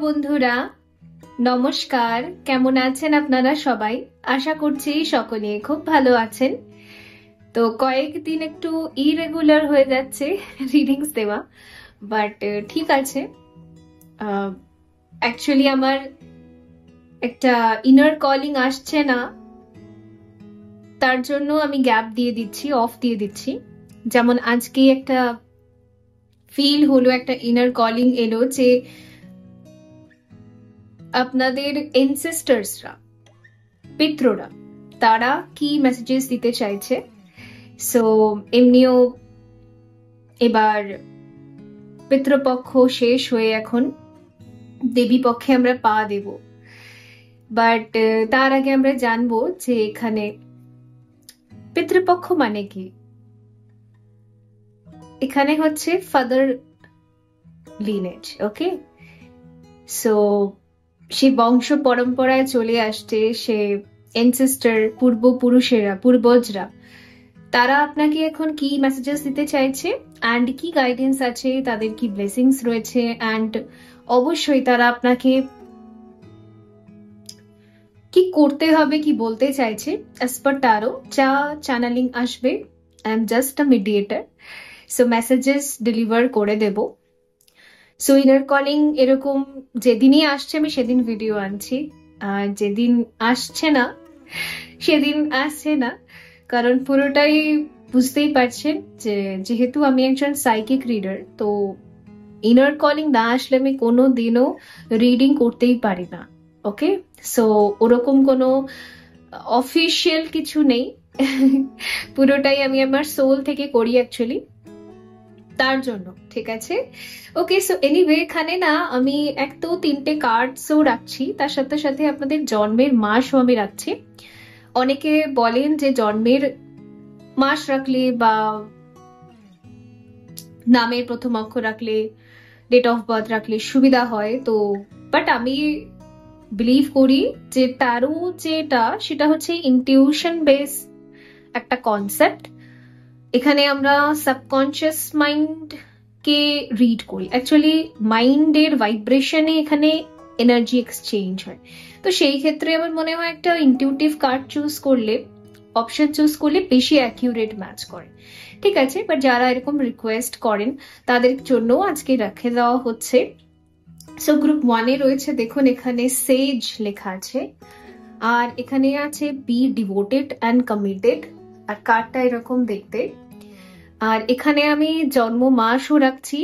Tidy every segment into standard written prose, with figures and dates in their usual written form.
বন্ধুরা, নমস্কার। কেমন আছেন আপনারা সবাই? আশা করছি সকলে খুব ভালো আছেন। তো কয়েকদিন একটু ইরেগুলার হয়ে যাচ্ছে রিডিংস দেওয়া, বাট ঠিক আছে। অ্যাকচুয়ালি আমার একটা ইনার কলিং আসছে না, তার জন্য আমি গ্যাপ দিয়ে দিচ্ছি, অফ দিয়ে দিচ্ছি। যেমন আজকে একটা ফিল হলো, একটা ইনার কলিং এলো যে আপনাদের এনসেস্টার্সরা, পিতৃরা, তারা কি মেসেজেস দিতে চাইছে। সো এমনিও এবার পিতৃপক্ষ শেষ হয়ে এখন দেবী পক্ষে আমরা পা দেব, বাট তার আগে আমরা জানবো যে এখানে পিতৃপক্ষ মানে কি। এখানে হচ্ছে ফাদার লিনেজ, ওকে। সো সে বংশ পরম্পরায় চলে আসছে, সে এনসেস্টার, পূর্বপুরুষেরা, পূর্বজরা, তারা আপনাকে এখন কি মেসেজেস দিতে চাইছে অ্যান্ড কি গাইডেন্স আছে, তাদের কি ব্লেসিংস রয়েছে, অ্যান্ড অবশ্যই তারা আপনাকে কি করতে হবে, কি বলতে চাইছে অ্যাজ পার ট্যারো। যা চ্যানেলিং আসবে, I am just a mediator, so messages deliver করে দেব। সো ইনার কলিং এরকম যেদিনই আসছে আমি সেদিন ভিডিও আনছি, আর যেদিন আসছে না সেদিন আসছে না, কারণ পুরোটাই বুঝতেই পারছেন যে যেহেতু আমি একজন সাইকিক রিডার, তো ইনার কলিং না আসলে আমি কোনো দিনও রিডিং করতেই পারি না, ওকে। সো ওরকম কোনো অফিসিয়াল কিছু নেই, পুরোটাই আমি আমার সোল থেকে করি অ্যাকচুয়ালি, তার জন্য, ঠিক আছে। ওকে, সো এনিওয়ে এখানে না আমি এক তো 3টে কার্ডসও রাখছি, তার সাথে সাথে আপনাদের জন্মের মাসও আমি রাখছি। অনেকে বলেন যে জন্মের মাস রাখলে বা নামের প্রথম অক্ষর রাখলে, ডেট অফ বার্থ রাখলে সুবিধা হয়, তো বাট আমি বিলিভ করি যে ট্যারো যেটা, সেটা হচ্ছে ইনটিউশন বেস একটা কনসেপ্ট। এখানে আমরা সাবকনশিয়াস মাইন্ড কে রিড করি, অ্যাকচুয়ালি মাইন্ডের ভাইব্রেশনে এখানে এনার্জি এক্সচেঞ্জ হয়। তো সেই ক্ষেত্রে আমার মনে হয় একটা ইনটিউটিভ কার্ড চুজ করলে, অপশন চুজ করলে বেশি অ্যাকিউরেট ম্যাচ করে, ঠিক আছে। বাট যারা এরকম রিকোয়েস্ট করেন তাদের জন্য আজকে রেখে দেওয়া হচ্ছে। সো গ্রুপ 1-এ রয়েছে, দেখুন এখানে সেজ লেখা আছে, আর এখানে আছে বি ডিভোটেড অ্যান্ড কমিটেড, আর কার্ডটা এরকম দেখতে। আর এখানে আমি জন্ম মাসও রাখছি,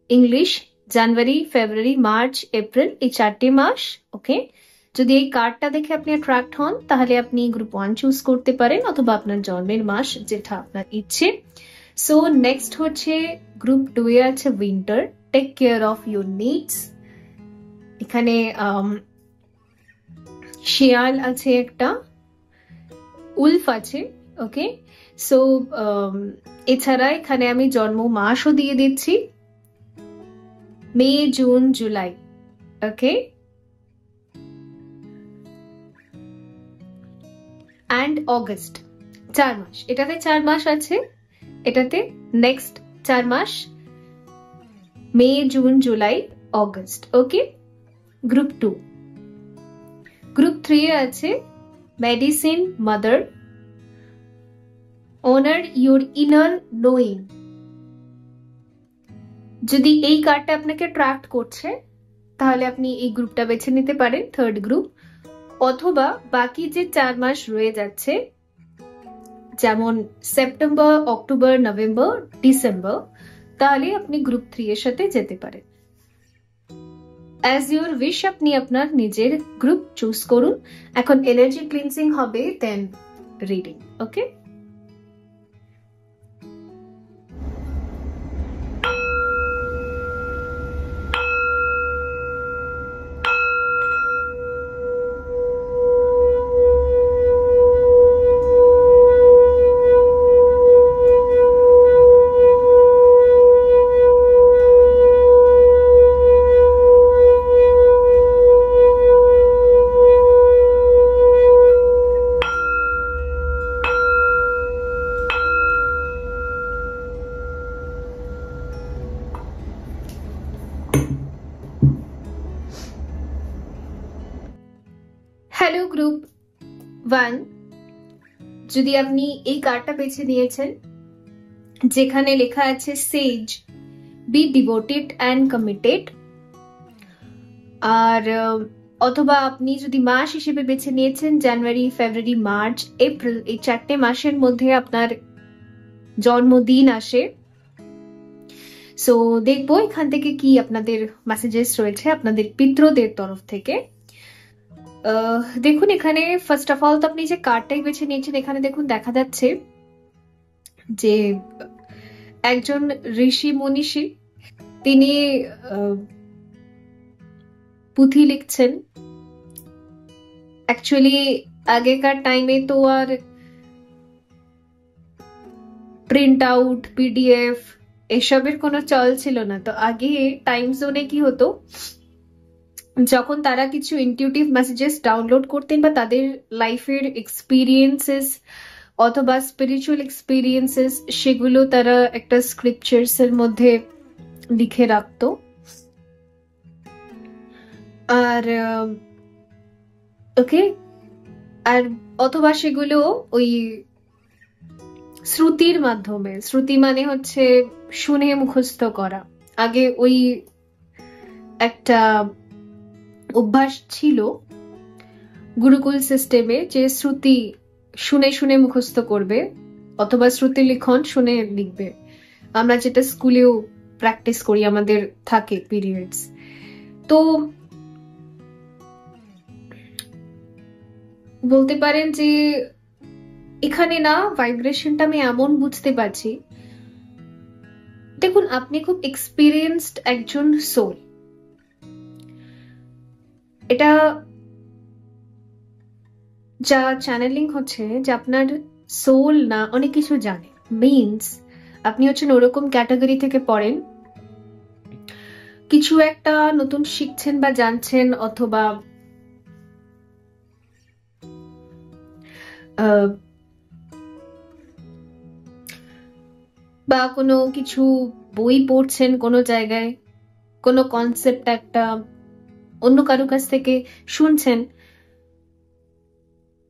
ইংলিশ জানুয়ারি, ফেব্রুয়ারি, মার্চ, এপ্রিল, এই 4টে মাস, ওকে। যদি এই কার্ডটা দেখে আপনি অ্যাট্রাক্ট হন তাহলে আপনি গ্রুপ 1 চুজ করতে পারেন, অথবা আপনার জন্মের মাস যেটা আপনার ইচ্ছে। সো নেক্সট হচ্ছে গ্রুপ 2-এ আছে winter, take care of your needs. এখানে শিয়াল আছে, একটা উলফ আছে, ওকে। সো এছাড়া এখানে আমি জন্ম মাসও দিয়ে দিচ্ছি, May, June, July, okay, and August. 4 মাস, এটাতে 4 মাস আছে, এটাতে নেক্সট 4 মাস, May, June, July, August, okay. Group 2, group 3-এ আছে medicine, mother, honour your inner knowing. যদি এই কার্ডটা আপনাকে অ্যাট্রাক্ট করছে তাহলে আপনি এই গ্রুপটা বেছে নিতে পারেন, থার্ড গ্রুপ। অথবা বাকি যে 4 মাস রয়ে যাচ্ছে, যেমন সেপ্টেম্বর, অক্টোবর, নভেম্বর, ডিসেম্বর, তাহলে আপনি গ্রুপ 3-এর সাথে যেতে পারেন। অ্যাজ ইউর উইশ, আপনি আপনার নিজের গ্রুপ চুজ করুন। এখন এনার্জি ক্লিনজিং হবে, দেন রিডিং, ওকে। হ্যালো গ্রুপ 1, যদি আপনি এই কার্ডটা বেছে নিয়েছেন যেখানে লেখা আছে সেজ, বি ডিভোটেড অ্যান্ড কমিটেড, আর অথবা আপনি যদি মাস হিসেবে বেছে নিয়েছেন জানুয়ারি, ফেব্রুয়ারি, মার্চ, এপ্রিল, এই 4টে মাসের মধ্যে আপনার জন্মদিন আসে। সো দেখবো এখান থেকে কি আপনাদের মেসেজেস রয়েছে আপনাদের পিতৃদের তরফ থেকে। দেখুন এখানে ফার্স্ট অফ অল তো আপনি যে কার্ডটাই বেছে নিয়েছেন, এখানে দেখুন দেখা যাচ্ছে যে একজন ঋষি মনীষী তিনি পুঁথি লিখছেন। অ্যাকচুয়ালি আগেকার টাইমে তো আর প্রিন্ট আউট, পিডিএফ এসবের কোনো চল ছিল না। তো আগে টাইম জোনে কি হতো, যখন তারা কিছু ইনটিউটিভ মেসেজেস ডাউনলোড করতেন বা তাদের লাইফের এক্সপিরিয়েন্সেস অথবা স্পিরিচুয়াল এক্সপিরিয়েন্সেস, সেগুলো তারা একটা স্ক্রিপচার্স এর মধ্যে লিখে রাখতো। আর ওকে, আর অথবা সেগুলো ওই শ্রুতির মাধ্যমে, শ্রুতি মানে হচ্ছে শুনে মুখস্থ করা। আগে ওই একটা অভ্যাস ছিল গুরুকুল সিস্টেমে যে শ্রুতি শুনে শুনে মুখস্থ করবে অথবা শ্রুতি লিখন শুনে লিখবে। আমরা যেটা স্কুলেও প্র্যাকটিস করি, আমাদের থাকে পিরিয়ডস। তো বলতে পারেন যে এখানে না ভাইব্রেশনটা আমি এমন বুঝতে পারছি, দেখুন আপনি খুব এক্সপিরিয়েন্সড একজন সোল। এটা যা চ্যানেলিং হচ্ছে যে আপনার সোল না অনেক কিছু জানে, মিনস আপনি হচ্ছেন ওরকম ক্যাটাগরি থেকে পড়েন, কিছু একটা নতুন শিখছেন বা জানছেন, অথবা বা কোনো কিছু বই পড়ছেন, কোনো জায়গায় কোনো কনসেপ্ট একটা অন্য কারো কাছ থেকে শুনছেন,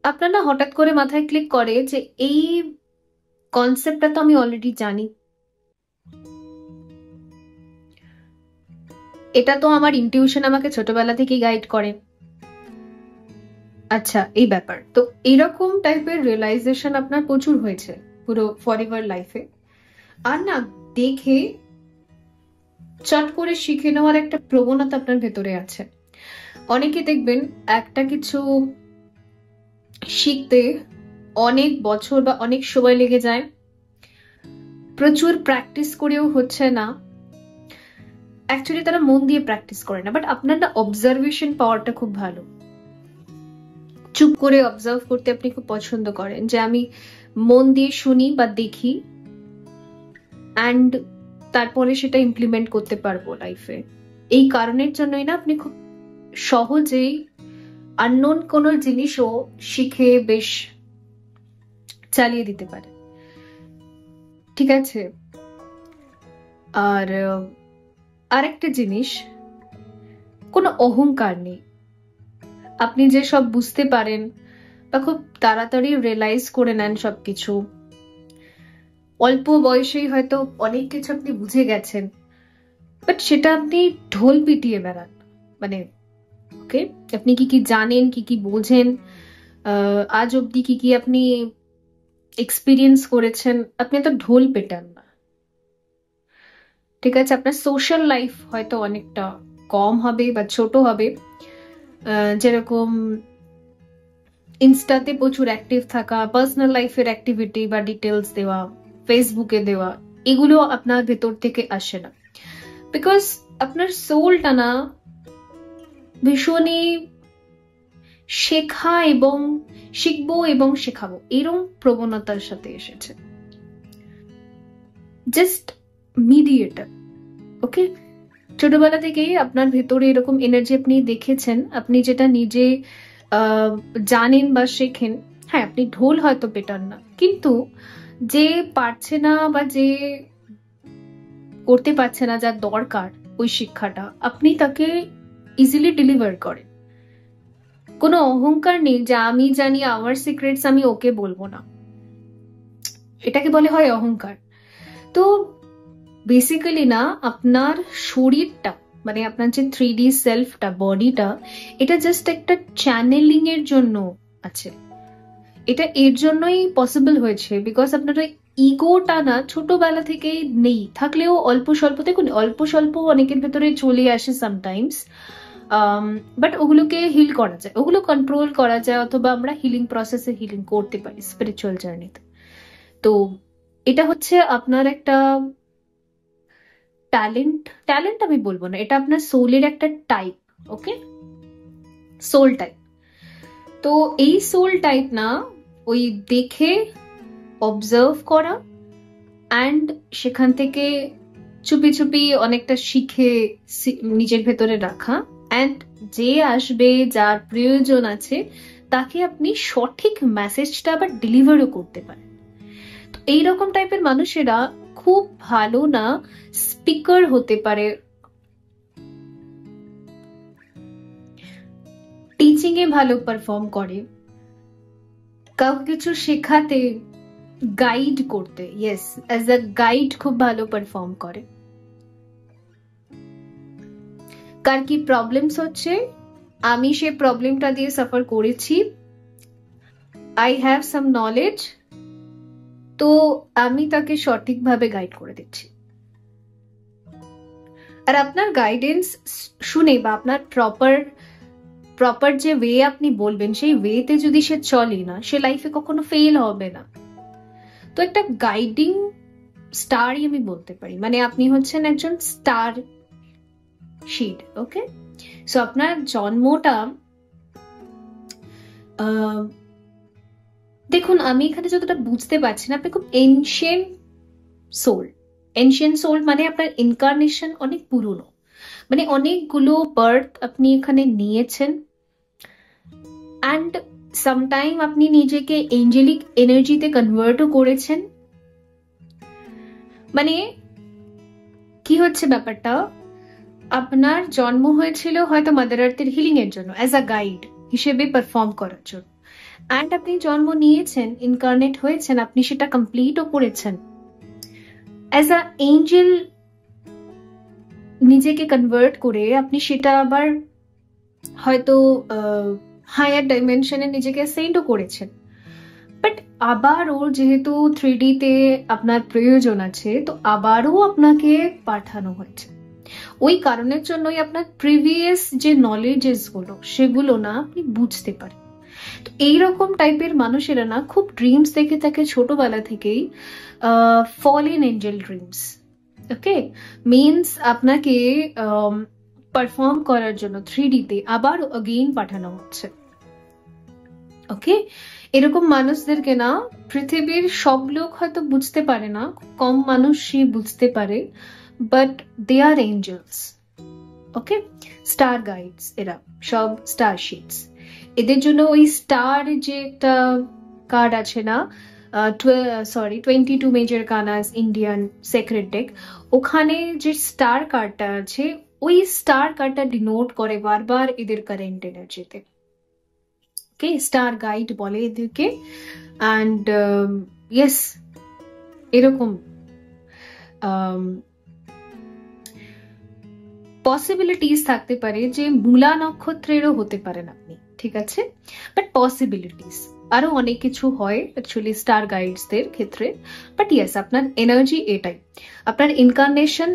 আপনার না হঠাৎ করে মাথায় ক্লিক করে যে এই কনসেপ্টটা তো আমি অলরেডি জানি, এটা তো আমার ইনটিউশন আমাকে ছোটবেলা থেকেই গাইড করে। আচ্ছা, এই ব্যাপার তো এইরকম টাইপের রিয়েলাইজেশন আপনার প্রচুর হয়েছে পুরো ফরএভার লাইফে। আর না দেখে চট করে শিখে নেওয়ার একটা প্রবণতা আপনার ভেতরে আছে। অনেকে দেখবেন একটা কিছু শিখতে অনেক বছর বা অনেক সময় লেগে যায়, প্রচুর প্র্যাকটিস করেও হচ্ছে না। অ্যাকচুয়ালি তারা মন দিয়ে প্র্যাকটিস করে না, বাট আপনার না অবজারভেশন পাওয়ারটা খুব ভালো। চুপ করে অবজার্ভ করতে আপনি খুব পছন্দ করেন, যে আমি মন দিয়ে শুনি বা দেখি অ্যান্ড তারপরে সেটা ইমপ্লিমেন্ট করতে পারবো লাইফে। এই কারণের জন্যই না আপনি খুব সহজেই আননোন কোনো জিনিসও শিখে বেশ চালিয়ে দিতে পারে। ঠিক আছে, আর আরেকটা জিনিস, কোনো অহংকার নেই। আপনি যে সব বুঝতে পারেন বা খুব তাড়াতাড়ি রিয়েলাইজ করে নেন সবকিছু, অল্প বয়সেই হয়তো অনেক কিছু আপনি বুঝে গেছেন, বাট সেটা আপনি ঢোল পিটিয়ে বেড়ান। মানে ওকে, আপনি কি কি জানেন, কি কি বোঝেন, আজ অব্দি কি কি আপনি এক্সপিরিয়েন্স করেছেন, আপনি তো ঢোল পেটান না। ঠিক আছে, আপনার সোশ্যাল লাইফ হয়তো অনেকটা কম হবে বা ছোট হবে, যেরকম ইনস্টাতে প্রচুর অ্যাক্টিভ থাকা, পার্সোনাল লাইফের অ্যাক্টিভিটি বা ডিটেলস দেওয়া, ফেসবুকে দেওয়া, এগুলো আপনার ভেতর থেকে আসে না। বিকজ আপনার সোলটা না ভীষণই শেখা এবং শিখবো এবং শেখাবো এরকম প্রবণতার সাথে এসেছে। Just mediator. ওকে, ছোটবেলা থেকেই আপনার ভেতরে এরকম এনার্জি আপনি দেখেছেন, আপনি যেটা নিজে জানেন বা শেখেন। হ্যাঁ, আপনি ঢোল হয়তো পেটান না, কিন্তু যে পারছে না বা যে করতে পারছে না, যার দরকার ওই শিক্ষাটা, আপনি তাকে ইজিলি ডেলিভার করেন। কোনো অহংকার নেই যে আমি জানি আমার সিক্রেটস আমি ওকে বলবো না, এটাকে বলে হয় অহংকার। তো বেসিক্যালি না আপনার শরীরটা মানে আপনার যে 3D সেলফটা বডিটা, এটা জাস্ট একটা চ্যানেলিং এর জন্য আছে। এটা এর জন্যই পসিবল হয়েছে বিকজ আপনার ওই ইগোটা না ছোটবেলা থেকেই নেই, থাকলেও অল্প স্বল্প, দেখুন অল্প স্বল্প অনেকের ভেতরে চলে আসে সামটাইমস, বাট ওগুলোকে হিল করা যায়, ওগুলো কন্ট্রোল করা যায়, অথবা আমরা হিলিং প্রসেসে হিলিং করতে পারি স্পিরিচুয়াল জার্নিতে। তো এটা হচ্ছে আপনার একটা ট্যালেন্ট, ট্যালেন্ট আমি বলবো না, এটা আপনার সোলের একটা টাইপ। ওকে, সোল টাইপ। তো এই সোল টাইপ না ওই দেখে অবজার্ভ করা অ্যান্ড সেখান থেকে চুপি চুপি অনেকটা শিখে নিজের ভেতরে রাখা, অ্যান্ড যে আসবে যার প্রয়োজন আছে তাকে আপনি সঠিক মেসেজটা আবার ডেলিভারও করতে পারেন। তো এইরকম টাইপের মানুষেরা খুব ভালো না স্পিকার হতে পারে, টিচিং এ ভালো পারফর্ম করে, কাউকে কিছু শেখাতে, গাইড করতে, ইয়েস অ্যাজ আ গাইড খুব ভালো পারফর্ম করে। কার কি প্রবলেমস হচ্ছে, আমি সেই প্রবলেমটা দিয়ে সাফার করেছি, আই হ্যাভ সাম নলেজ, তো আমি তাকে সঠিকভাবে গাইড করে দিচ্ছি। আর আপনার গাইডেন্স শুনে বা আপনার প্রপার যে ওয়ে আপনি বলবেন সেই ওয়েতে যদি সে চলে না, সে লাইফে কখনো ফেল হবে না। তো একটা গাইডিং স্টারই আমি বলতে পারি, মানে আপনি হচ্ছেন একজন স্টার শিড। ওকে, সো আপনার জন্মটা দেখুন আমি এখানে যতটা বুঝতে পারছি না, আপনি খুব এনশিয়েন্ট সোল। এনশিয়েন্ট সোল মানে আপনার ইনকার্নেশন অনেক পুরনো, মানে অনেকগুলো বার্থ আপনি এখানে নিয়েছেন, অ্যান্ড সামটাইম আপনি নিজেকে এঞ্জেলিক এনার্জিতে কনভার্টও করেছেন। মানে কি হচ্ছে ব্যাপারটা, আপনার জন্ম হয়েছিল হয়তো মাদার আর্থের হিলিং এর জন্য, অ্যাজ আ গাইড হিসেবে পারফর্ম করার জন্য, অ্যান্ড আপনি জন্ম নিয়েছেন, ইনকার্নেট হয়েছেন, আপনি সেটা কমপ্লিটও করেছেন অ্যাজ আ এঞ্জেল, নিজেকে কনভার্ট করে আপনি সেটা আবার হয়তো হায়ার ডাইমেনশনে নিজেকে সেন্ডও করেছেন। বাট আবারও যেহেতু 3D তে আপনার প্রয়োজন আছে, তো আবারও আপনাকে পাঠানো হয়েছে। ওই কারণের জন্যই আপনার প্রিভিয়াস যে নলেজেস গুলো সেগুলো না আপনি বুঝতে পারেন। তো এইরকম টাইপের মানুষেরা না খুব ড্রিমস দেখে থাকে ছোটবেলা থেকেই, ফলেন এঞ্জেল ড্রিমস। ওকে, মিনস আপনাকে পারফর্ম করার জন্য 3D তে আবার অগেইন পাঠানো হচ্ছে। ওকে, এরকম মানুষদেরকে না পৃথিবীর সব লোক হয়তো বুঝতে পারে না, কম মানুষই বুঝতে পারে, but they are angels. Okay, star guides, এরা সব স্টার শিটস। এদের জন্য ওই স্টার যে একটা কার্ড আছে না, 22 মেজর কানাস ইন্ডিয়ান সেক্রেট ডেক, ওখানে যে স্টার কার্ডটা আছে ওই স্টার কার্ডটা ডিনোট করে বারবার এদের কারেন্ট এনার্জিতে। ওকে, স্টার গাইড বলে এদেরকে। অ্যান্ড ইয়েস, এরকম পসিবিলিটিস থাকতে পারে যে মূলা নক্ষত্রেরও হতে পারেন আপনি, ঠিক আছে, বাট পসিবিলিটিস আরো অনেক কিছু হয় অ্যাকচুয়ালি স্টার গাইডসদের ক্ষেত্রে। বাট ইয়েস, আপনার এনার্জি এটাই, আপনার ইনকার্নেশন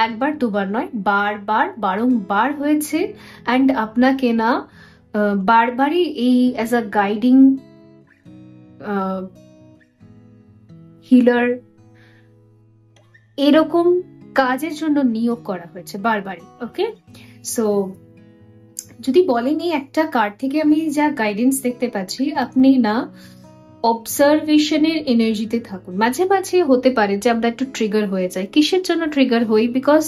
একবার দুবার নয়, বারবার বারংবার হয়েছে, অ্যান্ড আপনাকে না বারবারই এই অ্যাজ আ গাইডিং হিলার এরকম কাজের জন্য নিয়োগ করা হয়েছে বারবারই। ওকে, সো যদি বলেন এই একটা কার্ড থেকে আমি যা গাইডেন্স দেখতে পাচ্ছি, আপনি না অবজারভেশনের এনার্জিতে থাকুন। মাঝে মাঝে হতে পারে যে আমরা একটু ট্রিগার হয়ে যাই। কিসের জন্য ট্রিগার হই? বিকজ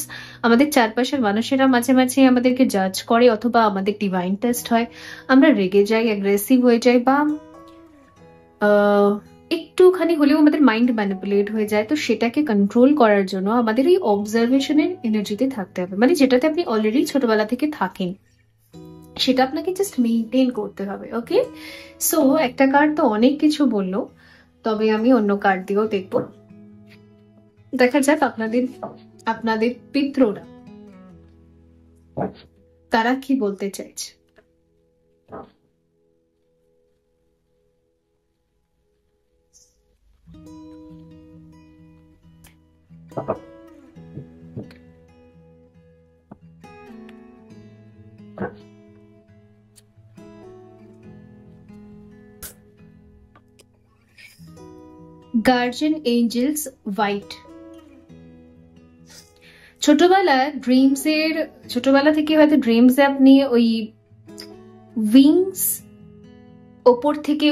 আমাদের চারপাশের মানুষেরা মাঝে মাঝে আমাদেরকে জাজ করে, অথবা আমাদের ডিভাইন টেস্ট হয়, আমরা রেগে যাই, অ্যাগ্রেসিভ হয়ে যাই, বা একটুখানি হলেও আমাদের মাইন্ড ম্যানিপুলেট হয়ে যায়। তো সেটাকে কন্ট্রোল করার জন্য আমাদের এই অবজারভেশনের এনার্জিতে থাকতে হবে, মানে যেটাতে আপনি অলরেডি ছোটবেলা থেকে থাকেন। সেটা আপনাকে জাস্ট মেনটেন করতে হবে। ওকে, সো একটা কার্ড তো অনেক কিছু বললো, তবে আমি অন্য কার্ড দিয়েও দেখবো। দেখা যাক আপনাদের আপনাদের পিতৃরা তারা কি বলতে চাইছে। Guardian Angeles white. ছোটবেলা থেকে হয়তো ড্রিমসে আপনি ওই উইংস ওপর থেকে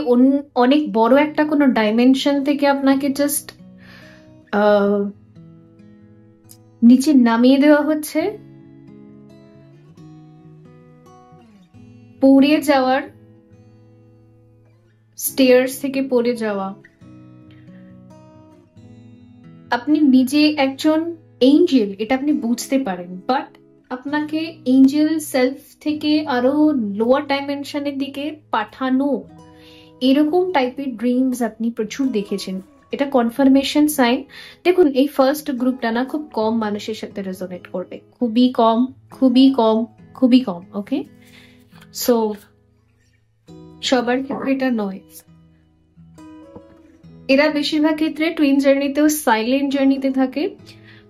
অনেক বড় একটা কোনো ডাইমেনশন থেকে আপনাকে জাস্ট নিচে নামিয়ে দেওয়া হচ্ছে, পড়ে যাওয়ার, স্টেয়ার্স থেকে পড়ে যাওয়া। আপনি নিজে একজন এঞ্জেল এটা আপনি বুঝতে পারেন, বাট আপনাকে এঞ্জেল সেলফ থেকে আরো লোয়ার ডাইমেনশনের দিকে পাঠানো, এরকম টাইপের ড্রিমস আপনি প্রচুর দেখেছেন। এটা কনফার্মেশন সাইন। দেখুন, এই ফার্স্ট গ্রুপটা না খুব কম মানুষের সাথে রেজোনেট করবে, খুবই কম, খুবই কম, খুবই কম। ওকে, সো সবার ক্ষেত্রে এটা নয়। এরা বেশিরভাগ ক্ষেত্রে টুইন জার্নিতেও সাইলেন্ট জার্নিতে থাকে,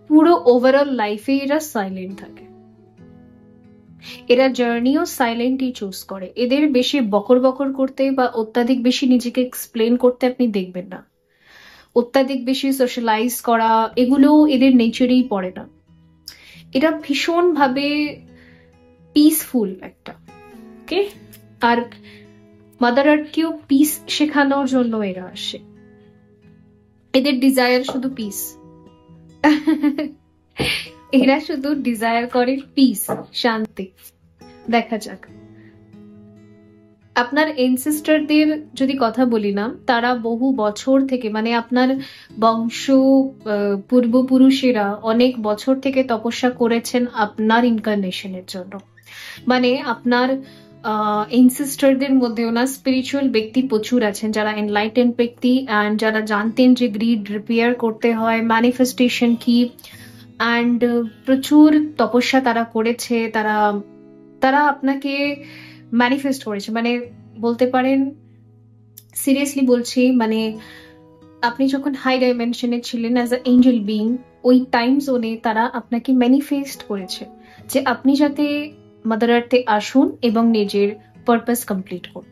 পুরো ওভারঅল লাইফে এরা সাইলেন্ট থাকে। এরা জার্নিও সাইলেন্টই চুজ করে। এদের বেশি বকর বকর করতে বা অত্যাধিক বেশি নিজেকে এক্সপ্লেন করতে আপনি দেখবেন না। অত্যাধিক বেশি সোশ্যালাইজ করা এগুলো এদের নেচারেই পড়ে না। এরা ভীষণ ভাবে পিসফুল একটা। ওকে, আর মাদার আর্থকেও পিস শেখানোর জন্য এরা আসে। এদের ডিজায়ার শুধু পিস। এরা শুধু ডিজায়ার করে পিস, শান্তি। দেখা যাক। আপনার এনসেস্টারদের যদি কথা বলি না, তারা বহু বছর থেকে, মানে আপনার বংশ পূর্বপুরুষেরা অনেক বছর থেকে তপস্যা করেছেন আপনার ইনকার্নেশনের জন্য। মানে আপনার এনসেস্টারদের মধ্যে ওনার স্পিরিচুয়াল ব্যক্তি প্রচুর আছেন, যারা এনলাইটেন ব্যক্তি অ্যান্ড যারা জানতেন যে গ্রিড রিপেয়ার করতে হয়, ম্যানিফেস্টেশন কি, অ্যান্ড প্রচুর তপস্যা তারা করেছে। তারা আপনাকে ম্যানিফেস্ট করেছে, মানে বলতে পারেন, সিরিয়াসলি বলছি, মানে আপনি যখন হাই ডাইমেনশনে ছিলেন অ্যাজ আ এঞ্জেল বিং, ওই টাইম জোনে তারা আপনাকে ম্যানিফেস্ট করেছে যে আপনি যাতে মাদার আর্থে আসুন এবং নিজের পারপাস কমপ্লিট করুন।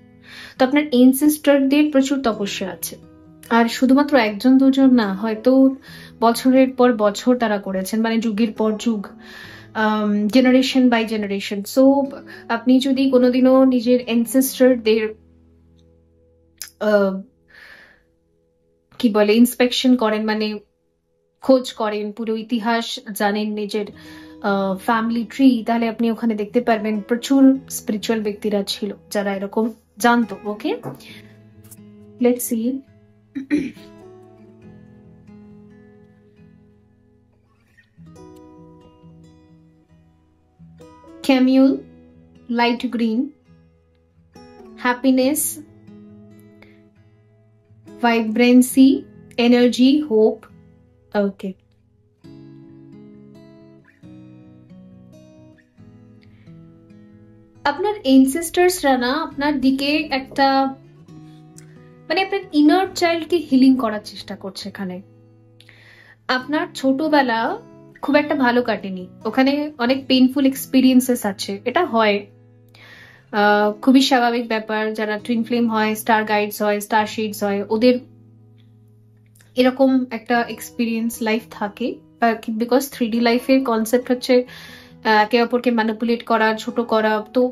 তো আপনার এনসেস্টারদের প্রচুর তপস্যা আছে, আর শুধুমাত্র একজন দুজন না, হয়তো বছরের পর বছর তারা করেছেন, মানে যুগের পর যুগ, জেনারেশন বাই জেনারেশন। সো আপনি যদি কোনোদিনও নিজের এনসেস্টারদের কি বলে ইন্সপেকশন করেন, মানে খোঁজ করেন, পুরো ইতিহাস জানেন নিজের ফ্যামিলি ট্রি, তাহলে আপনি ওখানে দেখতে পারবেন প্রচুর স্পিরিচুয়াল ব্যক্তিরা ছিল যারা এরকম জানতো। Okay, let's see. Camel, light green, happiness, vibrancy, energy, hope. Okay. আপনার এনসেস্টার্সরা না আপনার দিকে একটা, মানে আপনার ইনার চাইল্ডকে হিলিং করার চেষ্টা করছে। এখানে আপনার ছোটবেলা খুব একটা ভালো কাটেনি, ওখানে অনেক পেইনফুল এক্সপিরিয়েন্সেস আছে, এটা হয়, খুবই স্বাভাবিক ব্যাপার। যারা টুইন ফ্লেম হয়, স্টার গাইডস হয়, স্টার শিডস হয়, ওদের এরকম একটা এক্সপিরিয়েন্স লাইফ থাকে, বিকজ 3D লাইফের কনসেপ্ট হচ্ছে একে অপরকে ম্যানিপুলেট করা, ছোট করা, তো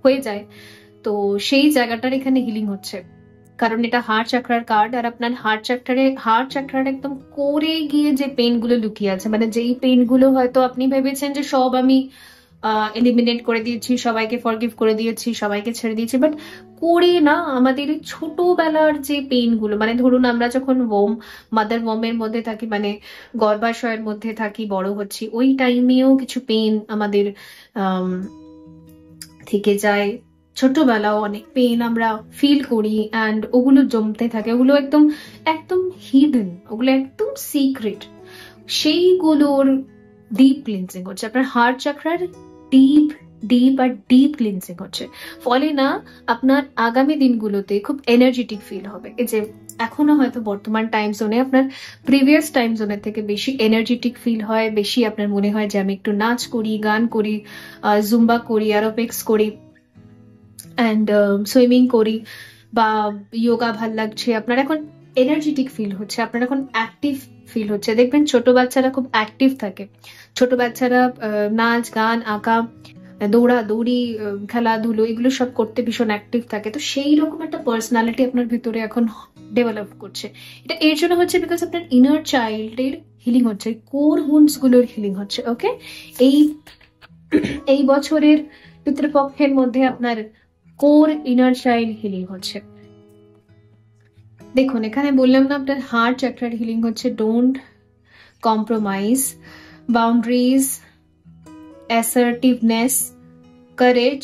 হয়ে যায়। তো সেই জায়গাটার এখানে হিলিং হচ্ছে, কারণ এটা হার্ট চাকরার কার্ড, আর আপনার হার্ট চাকরার একদম কোরে গিয়ে যে পেইন গুলো লুকিয়ে আছে, মানে যেই পেইন গুলো হয়তো আপনি ভেবেছেন যে সব আমি এলিমিনেট করে দিয়েছি, সবাইকে ফরগিভ করে দিয়েছি, সবাইকে ছেড়ে দিয়েছি, বাট করে না, আমাদের ছোটবেলার যে পেইন গুলো, মানে ধরুন আমরা যখন মাদার ওমের মধ্যে থাকি, মানে গর্ভাশয়ের মধ্যে থাকি, বড় হচ্ছি, ওই টাইমেও কিছু পেইন আমাদের থেকে যায়, ছোটবেলাও অনেক পেন আমরা ফিল করি, অ্যান্ড ওগুলো জমতে থাকে, ওগুলো একদম একদম হিডেন, ওগুলো একদম সিক্রেট, সেইগুলোর ডিপ ক্লিনজিং হচ্ছে, আপনার হার্ট চাকরার ডিপ ডিপ আর ডিপ ক্লিনজিং হচ্ছে। ফলে না আপনার আগামী দিনগুলোতে খুব এনার্জেটিক ফিল হবে। এই যে এখনো হয়তো বর্তমান টাইম জোনে আপনার প্রিভিয়াস টাইম জোনের থেকে বেশি এনার্জেটিক ফিল হয়, বেশি আপনার মনে হয় যে আমি একটু নাচ করি, গান করি, জুম্বা করি, অ্যারোবিক্স করি, অ্যান্ড সুইমিং করি, বা যোগা ভাল লাগছে, আপনার এখন এনার্জেটিক ফিল হচ্ছে, আপনার এখন অ্যাক্টিভ ফিল হচ্ছে। দেখবেন ছোট বাচ্চারা খুব অ্যাক্টিভ থাকে, ছোট বাচ্চারা নাচ গান আঁকা দৌড়াদৌড়ি খেলাধুলো এগুলো সব করতে ভীষণ অ্যাক্টিভ থাকে। তো সেই রকম একটা পার্সোনালিটি আপনার ভিতরে এখন ডেভেলপ করছে। এটা এর জন্য হচ্ছে বিকজ আপনার ইনার চাইল্ডের হিলিং হচ্ছে, কোর উন্ডস গুলোর হিলিং হচ্ছে। ওকে, এই এই বছরের পিতৃপক্ষের মধ্যে আপনার কোর ইনার চাইল্ড হিলিং হচ্ছে। দেখুন এখানে বললাম না আপনার হার্ট চাকরার হিলিং হচ্ছে। Don't compromise, boundaries, assertiveness, courage,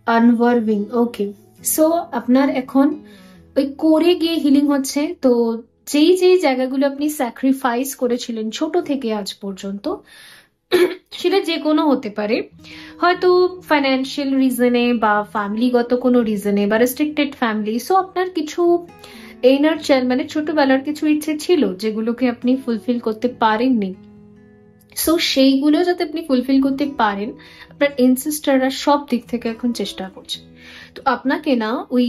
unwavering. Okay, so আপনার এখন ওই কোরে গিয়ে হিলিং হচ্ছে। তো যেই যেই জায়গাগুলো আপনি স্যাক্রিফাইস করেছিলেন ছোট থেকে আজ পর্যন্ত, সেটা যে কোনো হতে পারে, হয়তো ফাইন্যান্সিয়াল রিজনে বা ফ্যামিলিগত কোনো রিজনে বা রেস্ট্রিক্টেড ফ্যামিলি। সো আপনার কিছু ইনার চাইল্ড মানে ছোটবেলার কিছু ইচ্ছে ছিল যেগুলোকে আপনি ফুলফিল করতে পারেননি। সো সেইগুলো যাতে আপনি ফুলফিল করতে পারেন, আপনার এনসেস্টাররা সব দিক থেকে এখন চেষ্টা করছে। তো আপনাকে না ওই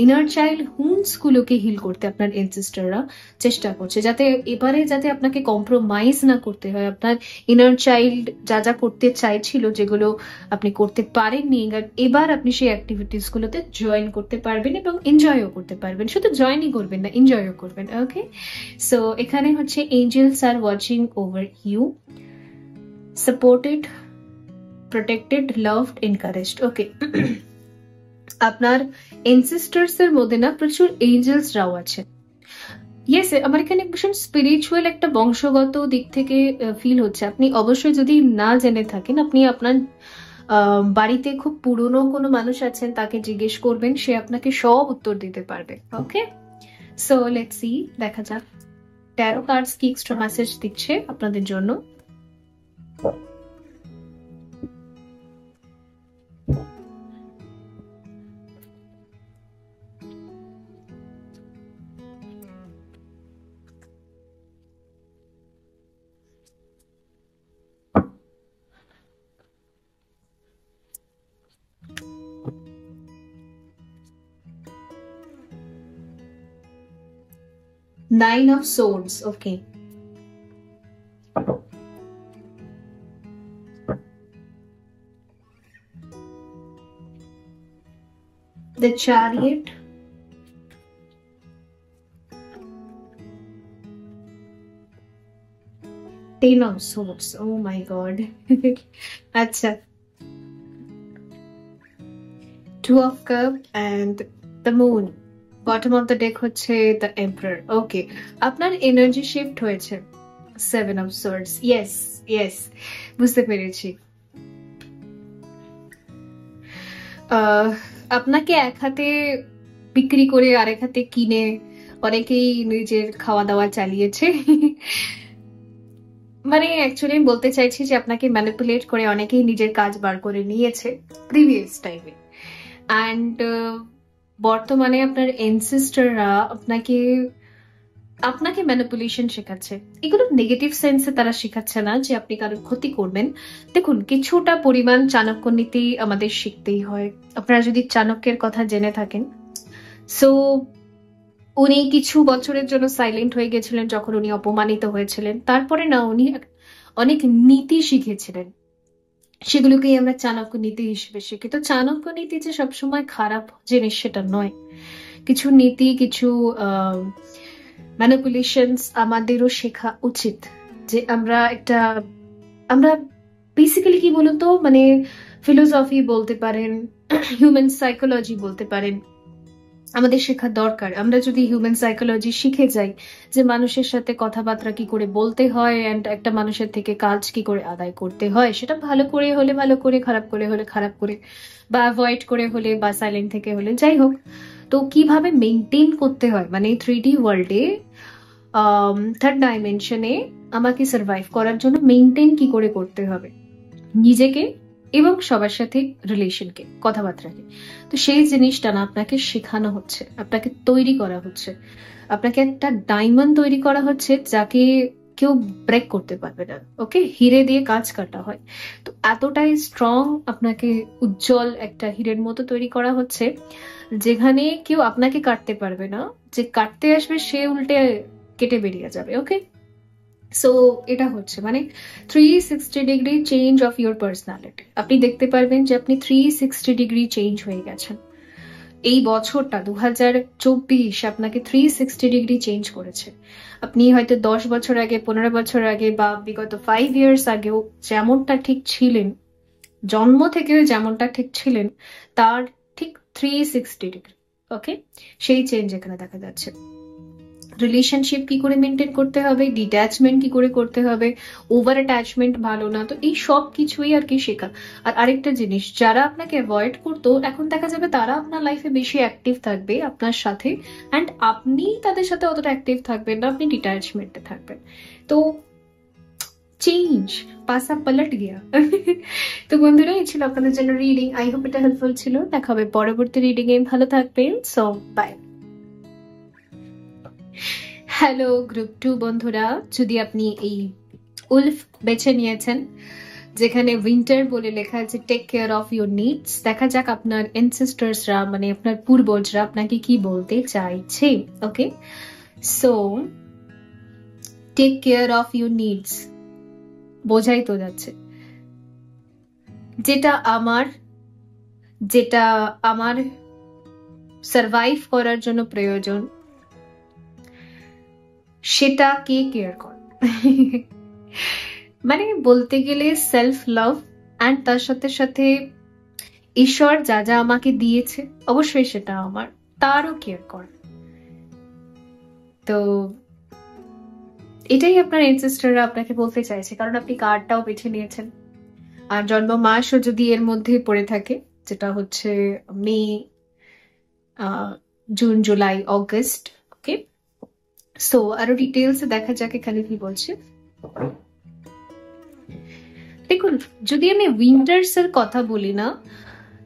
ইনার চাইল্ড হুন্ডস গুলোকে হিল করতে আপনার এনসেস্টাররা চেষ্টা করছে, যাতে এবারে যাতে আপনাকে কম্প্রোমাইজ না করতে হয়। আপনার ইনার চাইল্ড যা যা করতে চাইছিল, যেগুলো আপনি করতে পারেননি, এবার আপনি সেই অ্যাক্টিভিটিস গুলোতে জয়েন করতে পারবেন এবং এনজয়ও করতে পারবেন। শুধু জয়েনই করবেন না, এনজয়ও করবেন। ওকে, সো এখানে হচ্ছে angels are watching over you, supported, protected, loved, encouraged. Okay, আপনার এনসেস্টার্স এর মধ্যে না প্রচুর এঞ্জেলস রাও আছে। ইয়েস, আমার এখানে ভীষণ স্পিরিচুয়াল একটা বংশগত দিক থেকে ফিল হচ্ছে। আপনি অবশ্যই যদি না জেনে থাকেন, আপনি আপনার বাড়িতে খুব পুরনো কোনো মানুষ আছেন, তাকে জিজ্ঞেস করবেন, সে আপনাকে সব উত্তর দিতে পারবে। ওকে, সো লেটস সি, দেখা যাক ট্যারো কার্ডস কি এক্সট্রা মেসেজ দিচ্ছে আপনাদের জন্য। Nine of Swords. Okay. The Chariot. Ten of Swords. Oh my God. আচ্ছা, Two of Cups and the Moon. Bottom of the deck হচ্ছে দ্য এম্পারার। ওকে, আপনার energy shift হয়েছে। Seven of swords. Yes yes, বুঝতে পেরেছি। আপনাকে এক হাতে বিক্রি করে আরেক হাতে কিনে অনেকেই নিজের খাওয়া দাওয়া চালিয়েছে। মানে অ্যাকচুয়ালি বলতে চাইছি যে আপনাকে ম্যানিপুলেট করে অনেকেই নিজের কাজ বার করে নিয়েছে প্রিভিয়াস টাইমে, অ্যান্ড বর্তমানে আপনার এনসেস্টাররা আপনাকে ম্যানিপুলেশন শেখাচ্ছে। এগুলো নেগেটিভ সেন্সে তারা শেখাচ্ছে না যে আপনি কারোর ক্ষতি করবেন। দেখুন, কিছুটা পরিমাণ চাণক্য নীতি আমাদের শিখতেই হয়। আপনারা যদি চাণক্যের কথা জেনে থাকেন, সো উনি কিছু বছরের জন্য সাইলেন্ট হয়ে গেছিলেন যখন উনি অপমানিত হয়েছিলেন। তারপরে না উনি অনেক নীতি শিখেছিলেন, সেগুলোকেই আমরা চাণক্য নীতি হিসেবে শিখি। তো চাণক্য নীতি যে সবসময় খারাপ জিনিস সেটা নয়। কিছু নীতি, কিছু ম্যানিপুলেশনস আমাদেরও শেখা উচিত। যে আমরা বেসিক্যালি কি বলতো, মানে ফিলোসফি বলতে পারেন, হিউম্যান সাইকোলজি বলতে পারেন, আমাদের শেখার দরকার। আমরা যদি হিউম্যান সাইকোলজি শিখে যাই যে মানুষের সাথে কথাবার্তা কি করে বলতে হয় অ্যান্ড একটা মানুষের থেকে কাজ কি করে আদায় করতে হয়, সেটা ভালো করে হলে ভালো করে, খারাপ করে হলে খারাপ করে, বা অ্যাভয়েড করে হলে বা সাইলেন্ট থেকে হলে, যাই হোক, তো কিভাবে মেনটেন করতে হয়, মানে 3D ওয়ার্ল্ডে, থার্ড ডাইমেনশনে আমাকে সার্ভাইভ করার জন্য মেনটেন কি করে করতে হবে নিজেকে এবং সবার সাথে রিলেশনকে, কথাবার্তাকে। তো সেই জিনিসটা না আপনাকে শেখানো হচ্ছে, আপনাকে তৈরি করা হচ্ছে, আপনাকে একটা ডায়মন্ড তৈরি করা হচ্ছে যাকে কেউ ব্রেক করতে পারবে না। ওকে, হিরে দিয়ে কাজ কাটা হয়, তো এতটাই স্ট্রং আপনাকে উজ্জ্বল একটা হীরের মতো তৈরি করা হচ্ছে যেখানে কেউ আপনাকে কাটতে পারবে না, যে কাটতে আসবে সে উল্টে কেটে বেরিয়ে যাবে। ওকে, সো এটা হচ্ছে মানে 360 degree change of your personality. আপনি দেখতে পারবেন যে আপনি 360 ডিগ্রি চেঞ্জ হয়ে গেছেন। এই বছরটা 2024 আপনাকে 360 ডিগ্রি চেঞ্জ করেছে। আপনি হয়তো 10 বছর আগে, 15 বছর আগে বা বিগত 5 ইয়ার্স আগেও যেমনটা ঠিক ছিলেন, জন্ম থেকেও যেমনটা ঠিক ছিলেন, তার ঠিক 360 ডিগ্রি। ওকে, সেই চেঞ্জ এখানে দেখা যাচ্ছে। রিলেশনশিপ কি করে মেনটেন করতে হবে, ডিট্যাচমেন্ট কি করে করতে হবে, ওভার অ্যাটাচমেন্ট ভালো না, তো এই সব কিছুই আর কি শেখা। আর আরেকটা জিনিস, যারা আপনাকে অ্যাভয়েড করতো এখন দেখা যাবে তারা আপনার লাইফে বেশি অ্যাক্টিভ থাকবে আপনার সাথে, অ্যান্ড আপনি তাদের সাথে অতটা অ্যাক্টিভ থাকবেন না, আপনি ডিট্যাচমেন্টে থাকবেন। তো চেঞ্জ, পাসা পালট গিয়া। তো বন্ধুরা, এই ছিল আপনাদের জন্য রিডিং। আই হোপ এটা হেল্পফুল ছিল। দেখা হবে পরবর্তী রিডিং এ। ভালো থাকবেন। So by. হ্যালো গ্রুপ 2 বন্ধুরা, যদি আপনি এই উলফ বেছে নিয়েছেন যেখানে উইন্টার বলে লেখা আছে take care of your needs, দেখা যাক আপনার এনসেস্টার্সরা মানে আপনার পূর্বজরা আপনাকে কি বলতে চাইছে। Okay, so take care of your needs বোঝাই তো যাচ্ছে যেটা আমার সার্ভাইভ করার জন্য প্রয়োজন সেটা কে কেয়ার করে। মানে বলতে গেলে সেলফ লাভ, অ্যান্ড তার সাথে সাথে ঈশ্বর যা যা আমাকে দিয়েছে অবশ্যই সেটা আমার, তারও কেয়ার করে। তো এটাই আপনার এনসেস্টররা আপনাকে বলতে চাইছে, কারণ আপনি কার্ডটাও বেছে নিয়েছেন। আর জন্ম মাসও যদি এর মধ্যে পড়ে থাকে, যেটা হচ্ছে মে, জুন, জুলাই, অগস্ট। ওকে, সো আরো ডিটেলস দেখা যাক এখানে কি বলছে। দেখুন, যদি আমি উইন্টার্স এর কথা বলি না,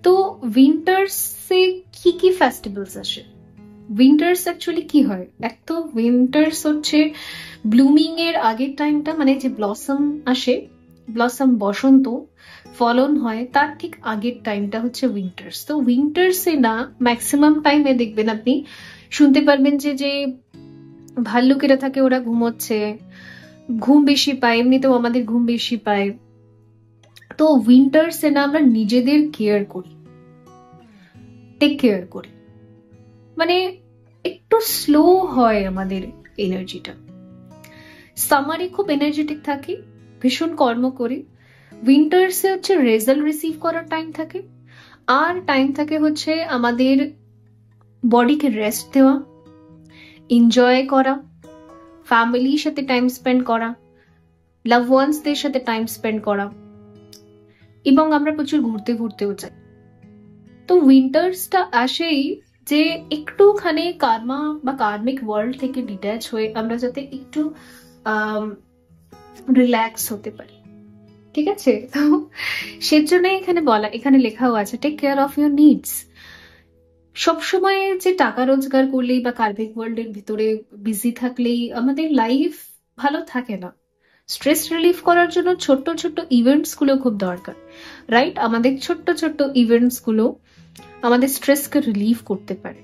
তো উইন্টার্সে কি কি ফেস্টিভ্যালস আসে, উইন্টার্স অ্যাকচুয়ালি কি হয়, এক তো উইন্টার্স হচ্ছে ব্লুমিং এর আগের টাইমটা, মানে যে ব্লসম আসে, ব্লসম বসন্ত ফলন হয়, তার ঠিক আগের টাইমটা হচ্ছে উইন্টার্স। তো উইন্টার্সে না ম্যাক্সিমাম টাইমে দেখবেন আপনি শুনতে পারবেন যে যে ভাল্লুকেরা থাকে ওরা ঘুমোচ্ছে, ঘুম বেশি পায়, এমনিতেও আমাদের ঘুম বেশি পায়। তো উইন্টার্সে না আমরা নিজেদের কেয়ার করি, টেক কেয়ার করি, মানে একটু স্লো হয় আমাদের এনার্জিটা। সামারে খুব এনার্জেটিক থাকি, ভীষণ কর্ম করি। উইন্টার্সে হচ্ছে রেজাল্ট রিসিভ করার টাইম থাকে, আর টাইম থাকে হচ্ছে আমাদের বডিকে রেস্ট দেওয়া, এনজয় করা, ফ্যামিলির সাথে টাইম স্পেন্ড করা, লাভ ওয়ান্সদের সাথে টাইম স্পেন্ড করা, এবং আমরা প্রচুর ঘুরতেও যাই। তো উইন্টার্সটা আসেই যে একটুখানি কার্মা বা কার্মিক ওয়ার্ল্ড থেকে ডিট্যাচ হয়ে আমরা যাতে একটু রিল্যাক্স হতে পারি, ঠিক আছে? তো সেজন্য এখানে লেখাও আছে take care of your needs. সবসময় যে টাকা রোজগার করলেই বা কার্মিক ওয়ার্ল্ডের ভিতরে বিজি থাকলেই আমাদের লাইফ ভালো থাকে না। স্ট্রেস রিলিফ করার জন্য ছোট্ট ছোট্ট ইভেন্টস গুলো খুব দরকার, রাইট? আমাদের ছোট্ট ছোট্ট ইভেন্টস গুলো আমাদের স্ট্রেসকে রিলিভ করতে পারে।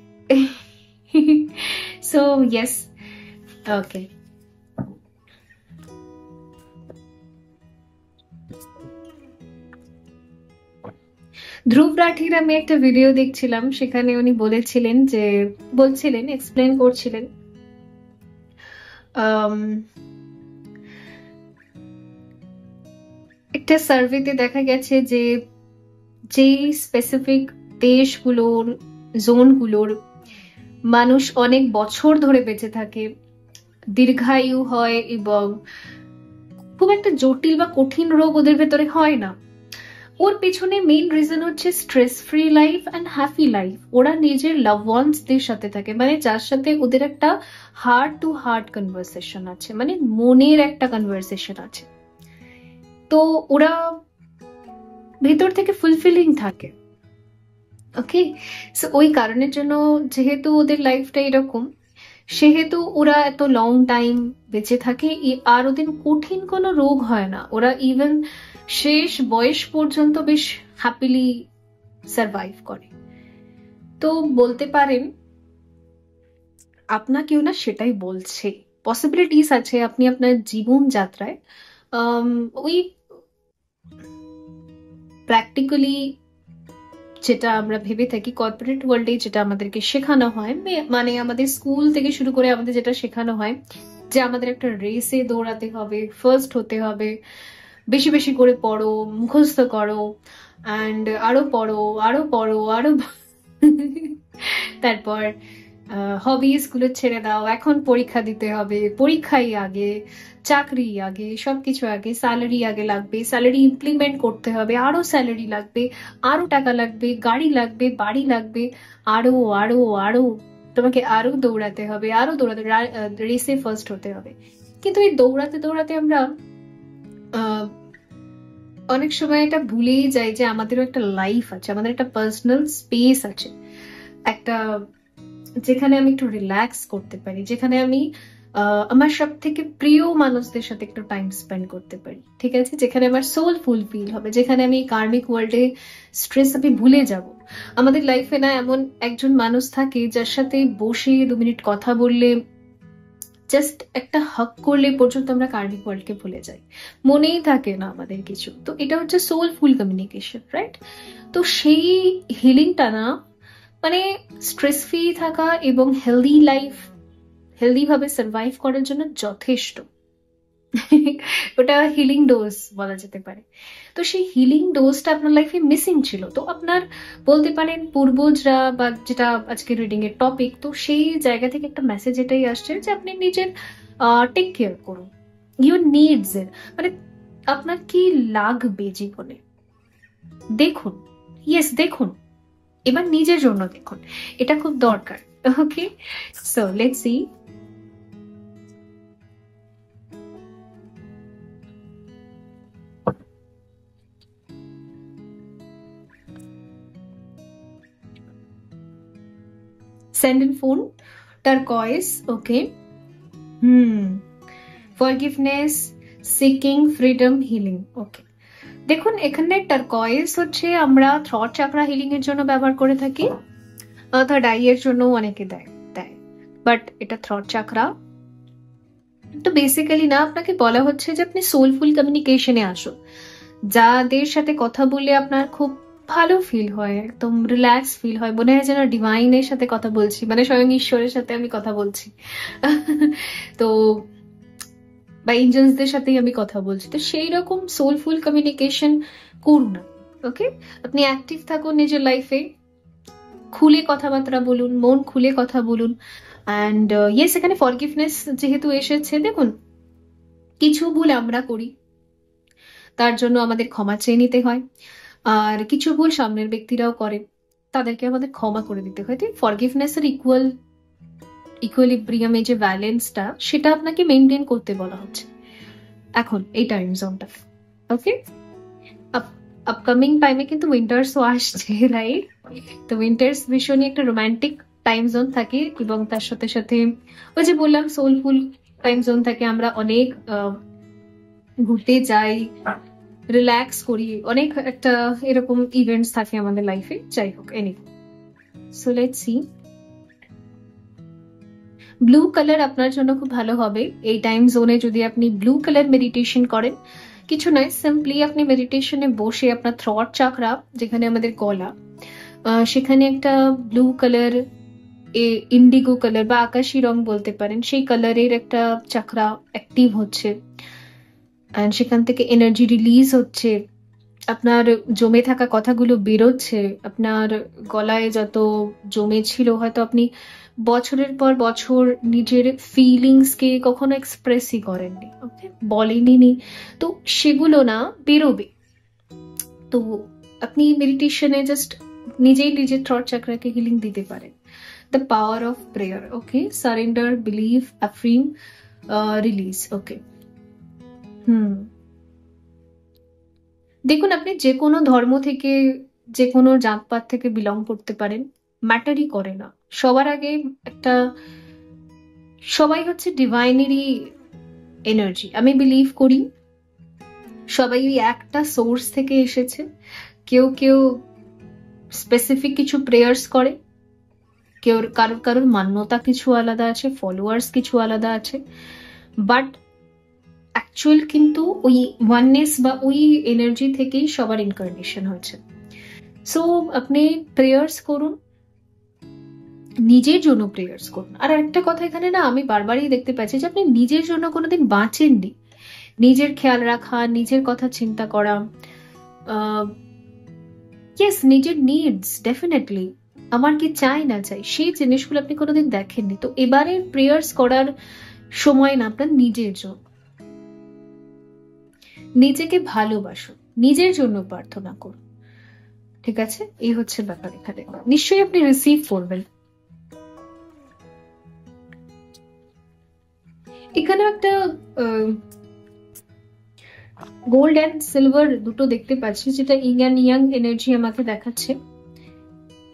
সো ইয়েস, ওকে। ধ্রুব রাঠির আমি একটা ভিডিও দেখছিলাম, সেখানে উনি বলছিলেন এক্সপ্লেন করছিলেন একটা সার্ভেতে দেখা গেছে যে স্পেসিফিক দেশগুলোর, জোনগুলোর মানুষ অনেক বছর ধরে বেঁচে থাকে, দীর্ঘায়ু হয়, এবং খুব একটা জটিল বা কঠিন রোগ ওদের ভেতরে হয় না। ওর পেছনে মেইন রিজন হচ্ছে stress free life and happy life. ওরা নিজের লাভ ওয়ান্সদের সাথে থাকে, মানে যার সাথে ওদের একটা হার্ট টু হার্ট কনভারসেশন আছে, মানে মনের একটা কনভারসেশন আছে। তো ওরা ভেতর থেকে ফুলফিলিং থাকে। ওকে, সো ওই কারণের জন্য, যেহেতু ওদের লাইফটা এরকম, সেহেতু ওরা এত লং টাইম বেঁচে থাকে, আর ওদের কঠিন কোনো রোগ হয় না। ওরা ইভেন শেষ বয়স পর্যন্ত বেশ হ্যাপিলি সার্ভাইভ করে। তো বলতে পারেন আপনাকেও না সেটাই বলছে, পসিবিলিটিস আছে আপনি আপনার জীবন যাত্রায় ওই প্র্যাকটিক্যালি যেটা আমরা ভেবে থাকি কর্পোরেট ওয়ার্ল্ডে যেটা আমাদেরকে শেখানো হয়, মানে আমাদের স্কুল থেকে শুরু করে আমাদের যেটা শেখানো হয় যে আমাদের একটা রেসে দৌড়াতে হবে, ফার্স্ট হতে হবে, বেশি বেশি করে পড়ো, মুখস্থ করো, অ্যান্ড আরো পড়ো, আরো পড়ো, আরো তারপর হবিস গুলো ছেড়ে দাও, এখন পরীক্ষা দিতে হবে, পরীক্ষাই আগে, চাকরি আগে, সবকিছু আগে, স্যালারি আগে লাগবে, স্যালারি ইমপ্লিমেন্ট করতে হবে, আরো স্যালারি লাগবে, আরো টাকা লাগবে, গাড়ি লাগবে, বাড়ি লাগবে, আরো আরো আরো, তোমাকে আরো দৌড়াতে হবে, আরো দৌড়াতে, রেসে ফার্স্ট হতে হবে। কিন্তু এই দৌড়াতে দৌড়াতে আমরা অনেক সময় এটা ভুলেই যাই যে আমাদেরও একটা লাইফ আছে, আমাদের একটা পার্সোনাল স্পেস আছে, একটা যেখানে আমি একটু রিল্যাক্স করতে পারি, যেখানে আমি আমার সব থেকে প্রিয় মানুষদের সাথে একটু টাইম স্পেন্ড করতে পারি, ঠিক আছে, যেখানে আমার সোল ফুলফিল হবে, যেখানে আমি কার্মিক ওয়ার্ল্ডে স্ট্রেস আমি ভুলে যাব। আমাদের লাইফে না এমন একজন মানুষ থাকে যার সাথে বসে 2 মিনিট কথা বললে, জাস্ট একটা হাগ করলে পর্যন্ত আমরা কার্মিক ওয়ার্ল্ডকে ভুলে যাই, মনেই থাকে না আমাদের কিছু। তো এটা হচ্ছে সোলফুল কমিউনিকেশন, রাইট? তো সেই হিলিংটা না, মানে স্ট্রেস ফ্রি থাকা এবং হেলদি লাইফ, হেলদি ভাবে সার্ভাইভ করার জন্য যথেষ্ট। ওটা হিলিং ডোজ বলা যেতে পারে। তো সেই হিলিং ডোজটা আপনার লাইফে মিসিং ছিল। তো আপনার বলতে পারেন পূর্বজরা, বা যেটা আজকে রিডিং এর টপিক, তো সেই জায়গা থেকে একটা মেসেজ এটাই আসছে যে আপনি নিজের টেক কেয়ার করুন, ইউর নিডস এর, মানে আপনার কি লাগবে জীবনে দেখুন, ইয়েস দেখুন, এবার নিজের জন্য দেখুন, এটা খুব দরকার। Okay, so let's see. Send in phone, turquoise, okay. Forgiveness, seeking freedom, healing, okay. দেখুন এখানে টার্কয়েস হচ্ছে আমরা থ্রট চাকরা হিলিং এর জন্য ব্যবহার করে থাকি, থার্ড আই এর জন্য অনেকে দেয়, বাট এটা থ্রট চাকরা। তো বেসিক্যালি না, আপনাকে বলা হচ্ছে যে আপনি সোলফুল কমিউনিকেশনে আসুন, যাদের সাথে কথা বলে আপনার খুব ভালো ফিল হয়, একদম রিল্যাক্স ফিল হয়, মনে হয় যেন ডিভাইনের সাথে কথা বলছি, মানে স্বয়ং ঈশ্বরের সাথে আমি কথা বলছি। তো বা এঞ্জেলসদের সাথেই আমি কথা বলছি। তো সেই রকম সোলফুল কমিউনিকেশন করুন না, ওকে। আপনি অ্যাক্টিভ থাকুন নিজের লাইফে, খুলে কথাবার্তা বলুন, মন খুলে কথা বলুন। অ্যান্ড ইয়েস, এখানে ফরগিভনেস যেহেতু এসেছে, দেখুন কিছু ভুল আমরা করি, তার জন্য আমাদের ক্ষমা চেয়ে নিতে হয়, আর কিছু ভুল সামনের ব্যক্তিরাও করে, তাদেরকে আমাদের ক্ষমা করে দিতে হয়। তো ফরগিভনেস এর ইকুয়ালিব্রিয়ামে যে ব্যালেন্সটা, সেটা আপনাকে মেনটেন করতে বলা হচ্ছে এখন এই টাইম জোনটা, ওকে। আপকামিং টাইমে কিন্তু উইন্টার্সও আসছে, রাইট? তো উইন্টার্স ভীষণই একটা রোমান্টিক টাইম জোন থাকে, এবং তার সাথে সাথে ওই যে বললাম সোলফুল টাইম জোন থাকে, আমরা অনেক ঘুরতে যাই, রিল্যাক্স করি, অনেক একটা এরকম ইভেন্টস থাকে আমাদের লাইফে। যাই হোক, any so let's C. Blue colour আপনার জন্য খুব ভালো হবে এই টাইম জোনে, যদি আপনি ব্লু কালার মেডিটেশন করেন। কিছু নয়, সিম্পলি আপনি মেডিটেশনে বসে আপনার থ্রট চাকরা, যেখানে আমাদের গলা, সেখানে একটা ব্লু কালার, ইন্ডিগো কালার বা আকাশি রং বলতে পারেন, সেই কালারের একটা চাকরা অ্যাক্টিভ হচ্ছে, অ্যান্ড সেখান থেকে এনার্জি রিলিজ হচ্ছে, আপনার জমে থাকা কথাগুলো বেরোচ্ছে, আপনার গলায় যত জমে ছিল হয়তো আপনি বছরের পর বছর নিজের ফিলিংসকে কখনো এক্সপ্রেসই করেননি, ওকে, বলেনি, তো সেগুলো না বেরোবে। তো আপনি মেডিটেশনে জাস্ট নিজেই নিজের থ্রট চাকরাকে হিলিং দিতে পারেন। The power of prayer, okay, surrender, believe, affirm, release, okay. দেখুন, আপনি যে কোনো ধর্ম থেকে, যে কোনো জাতপাত থেকে বিলং করতে পারেন, ম্যাটারই করে না। সবার আগে একটা, সবাই হচ্ছে ডিভাইনেরই এনার্জি। আমি বিলিভ করি সবাই ওই একটা সোর্স থেকে এসেছে। কেউ কেউ স্পেসিফিক কিছু প্রেয়ার্স করে, কেউ কারোর কারোর মান্যতা কিছু আলাদা আছে, ফলোয়ার্স কিছু আলাদা আছে, বাট অ্যাকচুয়াল কিন্তু ওই ওয়াননেস বা ওই এনার্জি থেকেই সবার ইনকার্নেশন হয়েছে। সো আপনি প্রেয়ার্স করুন, নিজের জন্য প্রেয়ার্স করুন। আর একটা কথা এখানে না আমি বারবারই দেখতে পাচ্ছি যে আপনি নিজের জন্য কোনোদিন বাঁচেননি। নিজের খেয়াল রাখা, নিজের কথা চিন্তা করা, ইয়েস, নিজের নিডস, ডেফিনেটলি আমার কি চাই না চাই সেই জিনিসগুলো আপনি কোনোদিন দেখেননি। তো এবারে প্রেয়ার্স করার সময় না আপনার নিজের জন্য, নিজেকে ভালোবাসুন, নিজের জন্য প্রার্থনা করুন, ঠিক আছে? এই হচ্ছে ব্যাপার এখানে, নিশ্চয়ই আপনি রিসিভ করবেন। এখানে একটা গোল্ড অ্যান্ড সিলভার দুটো দেখতে পাচ্ছি, যেটা ইং অ্যান্ড ইয়াং এনার্জি আমাকে দেখাচ্ছে।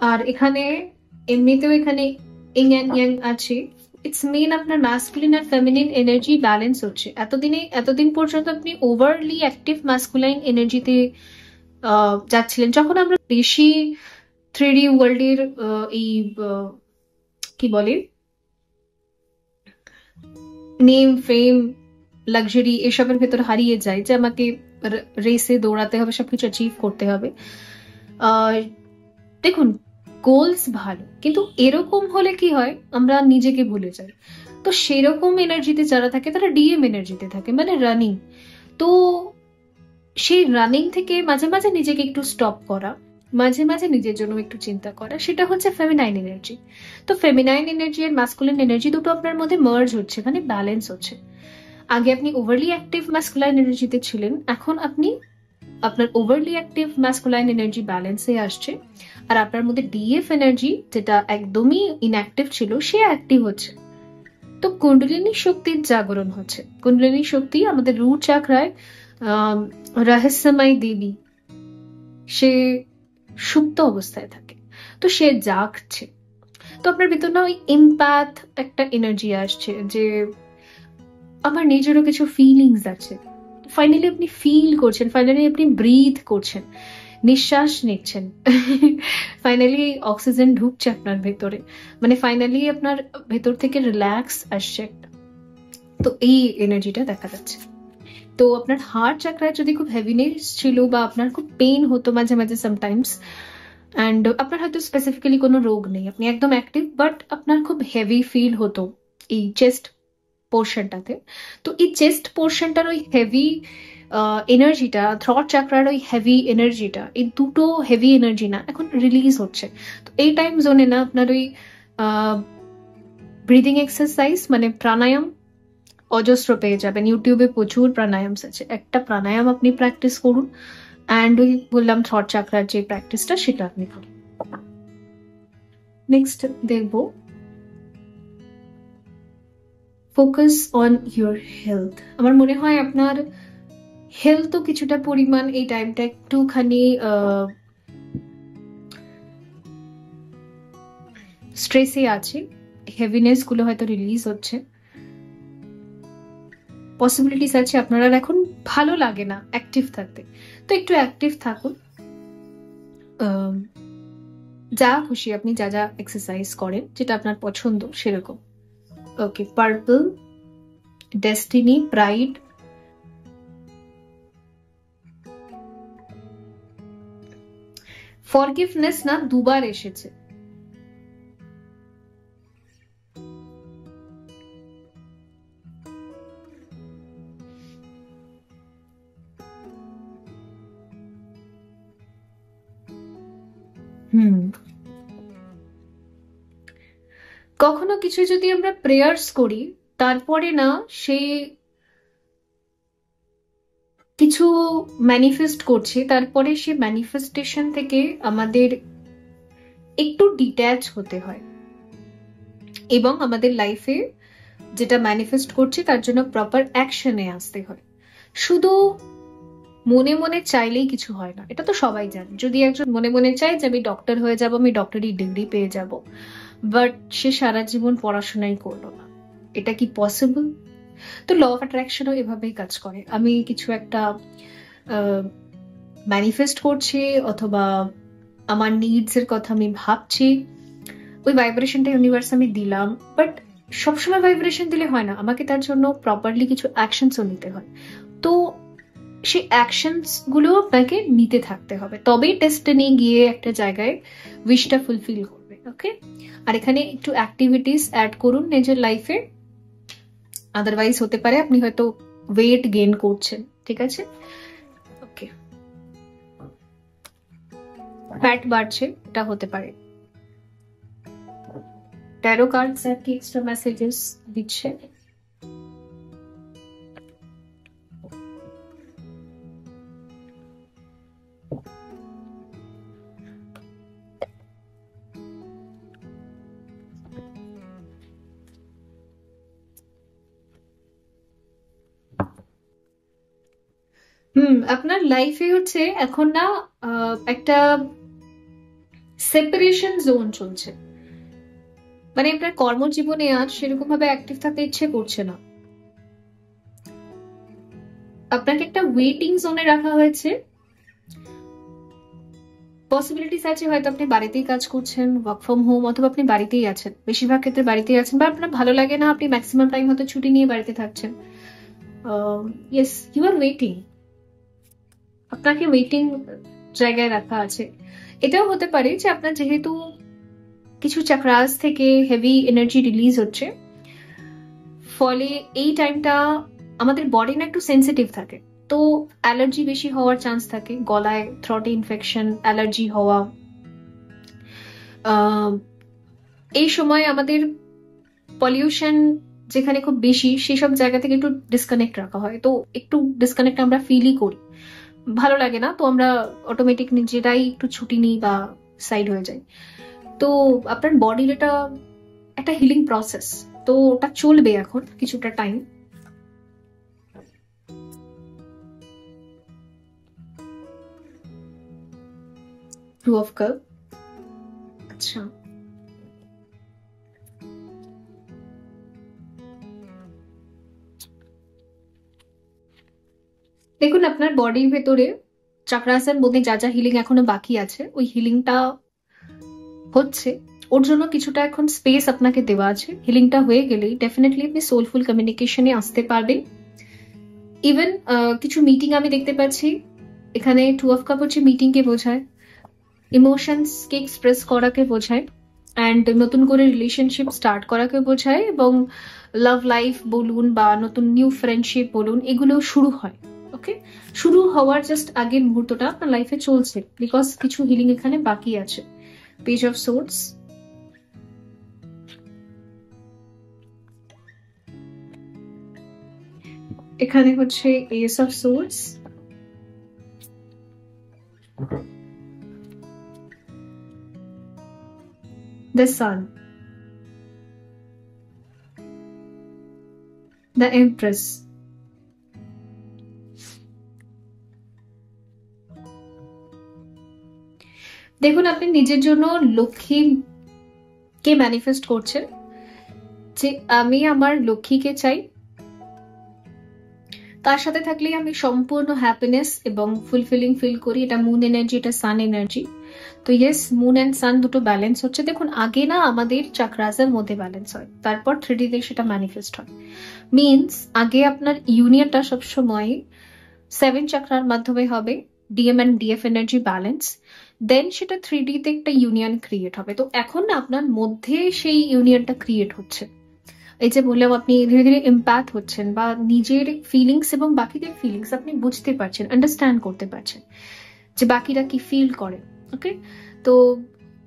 আর এখানে এমনিতেও এখানে ইং অ্যান্ড ইয়াং আছে। ইটস মেন আপনার ম্যাসকুলিন আর ফেমিনিন এনার্জি ব্যালেন্স হচ্ছে। এতদিন পর্যন্ত আপনি ওভারলি অ্যাক্টিভ ম্যাসকুলাইন এনার্জিতে যাচ্ছিলেন। যখন আমরা বেশি 3D ওয়ার্ল্ডের এই কি বলে নেম ফেম লাক্সারি এসবের ভেতর হারিয়ে যায়, যে আমাকে রেসে দৌড়াতে হবে, সবকিছু অ্যাচিভ করতে হবে। দেখুন, গোলস ভালো, কিন্তু এরকম হলে কি হয়, আমরা নিজেকে ভুলে যাই। তো সেরকম এনার্জিতে যারা থাকে তারা ডিএম এনার্জিতে থাকে, মানে রানিং। তো সেই রানিং থেকে মাঝে মাঝে নিজেকে একটু স্টপ করা, মাঝে মাঝে নিজের জন্য একটু চিন্তা করা, সেটা হচ্ছে ফেমিনাইন এনার্জি। তো ফেমিনাইন এনার্জি আর মাস্কুলিন এনার্জি দুটো আপনার মধ্যে মার্জ হচ্ছে, মানে ব্যালেন্স হচ্ছে। আগে আপনি ওভারলি অ্যাক্টিভ মাস্কুলাইন এনার্জিতে ছিলেন, এখন আপনি আপনার ওভারলি অ্যাক্টিভ মাস্কুলাইন এনার্জি ব্যালেন্সে আসছে, আর আপনার মধ্যে ডিএফ এনার্জি যেটা একদমই ইনঅ্যাক্টিভ ছিল সে অ্যাক্টিভ হচ্ছে। তো কুণ্ডলিনী শক্তির জাগরণ হচ্ছে। কুণ্ডলিনী শক্তি আমাদের রুট চাকরায় রহস্যময় দেবী, সে সুপ্ত অবস্থায় থাকে, তো সে জাগছে। তো আপনার ভিতর না ওই ইম্প্যাথ একটা এনার্জি আসছে, যে আমার নিজেরও কিছু ফিলিংস আছে। ফাইনালি আপনি ফিল করছেন, ফাইনালি আপনি ব্রিথ করছেন, নিঃশ্বাস নিচ্ছেন, ফাইনালি অক্সিজেন ঢুকছে আপনার ভেতরে, মানে ফাইনালি আপনার ভেতর থেকে রিল্যাক্স আসছে একটা। তো এই এনার্জিটা দেখা যাচ্ছে। তো আপনার হার্ট চাকরায় যদি খুব হেভিনেস ছিল বা আপনার খুব পেইন হতো মাঝে মাঝে সামটাইমস, অ্যান্ড আপনার হয়তো স্পেসিফিক্যালি কোনো রোগ নেই, আপনি একদম অ্যাক্টিভ, বাট আপনার খুব হেভি ফিল হতো এই চেস্ট পোর্শনটাতে। তো এই চেস্ট পোর্শনটার ওই হেভি এনার্জিটা, থ্রট চাকরার ওই হেভি এনার্জিটা, এই দুটো হেভি এনার্জি না এখন রিলিজ হচ্ছে। তো এই টাইম জোনে না আপনার ওই ব্রিদিং এক্সারসাইজ মানে প্রাণায়াম অজস্র পেয়ে যাবেন। ইউটিউবে প্রচুর প্রাণায়াম আছে, একটা প্রাণায়াম আপনি প্র্যাকটিস করুন, অ্যান্ড ওই বললাম থ্রট চাকরার যে প্র্যাকটিসটা সেটা আপনি করুন। নেক্সট দেখবো ফোকাস অন ইউর হেলথ। আমার মনে হয় আপনার হেলথও কিছুটা পরিমাণ এই টাইমটা একটুখানি স্ট্রেসে আছে, হেভিনেস গুলো হয়তো রিলিজ হচ্ছে, পসিবিলিটিস আছে আপনার আর এখন ভালো লাগে না অ্যাক্টিভ থাকতে। তো একটু অ্যাক্টিভ থাকুন, যা খুশি আপনি যা যা এক্সারসাইজ করেন, যেটা আপনার পছন্দ সেরকম। ওকে, পার্পল, ডেস্টিনি, প্রাইড, ফরগিভনেস না দুবার এসেছে। কখনো কিছু যদি আমরা প্রেয়ার্স করি, তারপরে না সে কিছু ম্যানিফেস্ট করছে, তারপরে সে ম্যানিফেস্টেশন থেকে আমাদের একটু ডিট্যাচ হতে হয় এবং আমাদের লাইফে যেটা ম্যানিফেস্ট করছে তার জন্য প্রপার অ্যাকশনে আসতে হয়। শুধু মনে মনে চাইলেই কিছু হয় না, এটা তো সবাই জানে। যদি একজন মনে মনে চায় যে আমি ডক্টর হয়ে যাব, আমি ডক্টরি ডিগ্রি পেয়ে যাব, বাট সে সারা জীবন পড়াশোনাই করলো না, এটা কি পসিবল? তো ল অফ অ্যাট্রাকশনও এভাবেই কাজ করে। আমি কিছু একটা ম্যানিফেস্ট করছি অথবা আমার নিডস এর কথা আমি ভাবছি, ওই ভাইব্রেশনটা ইউনিভার্স আমি দিলাম, বাট সবসময় ভাইব্রেশন দিলে হয় না, আমাকে তার জন্য প্রপারলি কিছু অ্যাকশনসও নিতে হয়। তো সেই অ্যাকশনস গুলো আপনাকে নিতে থাকতে হবে, তবেই ডেস্টিনি গিয়ে একটা জায়গায় উইশটা ফুলফিল করবে। ওকে, আর এখানে একটু অ্যাক্টিভিটিস অ্যাড করুন নিজের লাইফে, আদারওয়াইজ হতে পারে আপনি হয়তো ওয়েট গেইন করছেন, ঠিক আছে? ওকে, ফ্যাট বাড়ছে, এটা হতে পারে। ট্যারো কার্ডস আর কি এক্সট্রা মেসেজেস দিচ্ছে। আপনার লাইফে হচ্ছে এখন না একটা সেপারেশন জোন চলছে, মানে আপনার কর্মজীবনে আজ সেরকম ভাবে অ্যাক্টিভ থাকতে ইচ্ছে করছে না, আপনাকে একটা ওয়েটিং জোনে রাখা হয়েছে। পসিবিলিটিস আছে হয়তো আপনি বাড়িতেই কাজ করছেন, ওয়ার্ক ফ্রম হোম, অথবা আপনি বাড়িতেই আছেন, বেশিরভাগ ক্ষেত্রে বাড়িতেই আছেন, বা আপনার ভালো লাগে না, আপনি ম্যাক্সিমাম টাইম হয়তো ছুটি নিয়ে বাড়িতে থাকছেন। ইয়েস, ইউ আর ওয়েটিং, আপনাকে ওয়েটিং জায়গায় রাখা আছে। এটাও হতে পারে যে আপনার যেহেতু কিছু চাকরাস থেকে হেভি এনার্জি রিলিজ হচ্ছে, ফলে এই টাইমটা আমাদের বডি না একটু সেন্সিটিভ থাকে, তো অ্যালার্জি বেশি হওয়ার চান্স থাকে, গলায় থ্রটে ইনফেকশন, অ্যালার্জি হওয়া। এই সময় আমাদের পলিউশন যেখানে খুব বেশি, সেসব জায়গা থেকে একটু ডিসকানেক্ট রাখা হয়, তো একটু ডিসকানেক্ট আমরা ফিলই করি, ভালো লাগে না, তো আমরা অটোমেটিক নিজেরাই একটু ছুটি নিই বা সাইড হয়ে যাই। তো আপনার বডির এটা একটা হিলিং প্রসেস, তো ওটা চলবে এখন কিছুটা টাইম। টু অফ কাপ, আচ্ছা, দেখুন আপনার বডির ভেতরে চাকরাসের মধ্যে যা যা হিলিং এখনো বাকি আছে, ওই হিলিংটা হচ্ছে, ওর জন্য কিছুটা এখন স্পেস আপনাকে দেওয়া আছে। হিলিংটা হয়ে গেলেই ডেফিনেটলি আপনি সোলফুল কমিউনিকেশনে আসতে পারবেন। ইভেন কিছু মিটিং আমি দেখতে পাচ্ছি এখানে, টু অফ কাপ হচ্ছে মিটিং কে বোঝায়, ইমোশনস কে এক্সপ্রেস করাকে বোঝায়, অ্যান্ড নতুন করে রিলেশনশিপ স্টার্ট করাকে বোঝায়, এবং লাভ লাইফ বলুন বা নতুন নিউ ফ্রেন্ডশিপ বলুন, এগুলো শুরু হয়। ওকে, শুরু হওয়ার জাস্ট আগের মুহূর্তটা আপনার লাইফে চলছে, বিকজ কিছু হিলিং এখানে বাকি আছে। পেজ অফ সোর্স, এখানে হচ্ছে S of swords, the sun, the empress, দেখুন আপনি নিজের জন্য লক্ষ্মীকে ম্যানিফেস্ট করছেন যে আমি আমার লক্ষ্মীকে চাই, তার সাথে থাকলেই আমি সম্পূর্ণ হ্যাপিনেস এবং ফুলফিলিং ফিল করি। এটা মুন এনার্জি, এটা সান এনার্জি। তো ইয়েস, মুন অ্যান্ড সান দুটো ব্যালেন্স হচ্ছে। দেখুন আগে না আমাদের চাকরাসের মধ্যে ব্যালেন্স হয়, তারপর 3D তে সেটা ম্যানিফেস্ট হয়। মিনস আগে আপনার ইউনিয়নটা সবসময় 7 চাকরার মাধ্যমে হবে, DM and DF energy balance, then সেটা 3D তে একটা ইউনিয়ন ক্রিয়েট হবে। তো এখন না আপনার মধ্যে সেই ইউনিয়নটা ক্রিয়েট হচ্ছে। এই যে বললাম, আপনি ধীরে ধীরে ইম্প্যাথ হচ্ছেন, বা নিজের ফিলিংস এবং বাকিদের ফিলিংস আপনি বুঝতে পারছেন, আন্ডারস্ট্যান্ড করতে পারছেন যে বাকিরা কি ফিল করে। ওকে, তো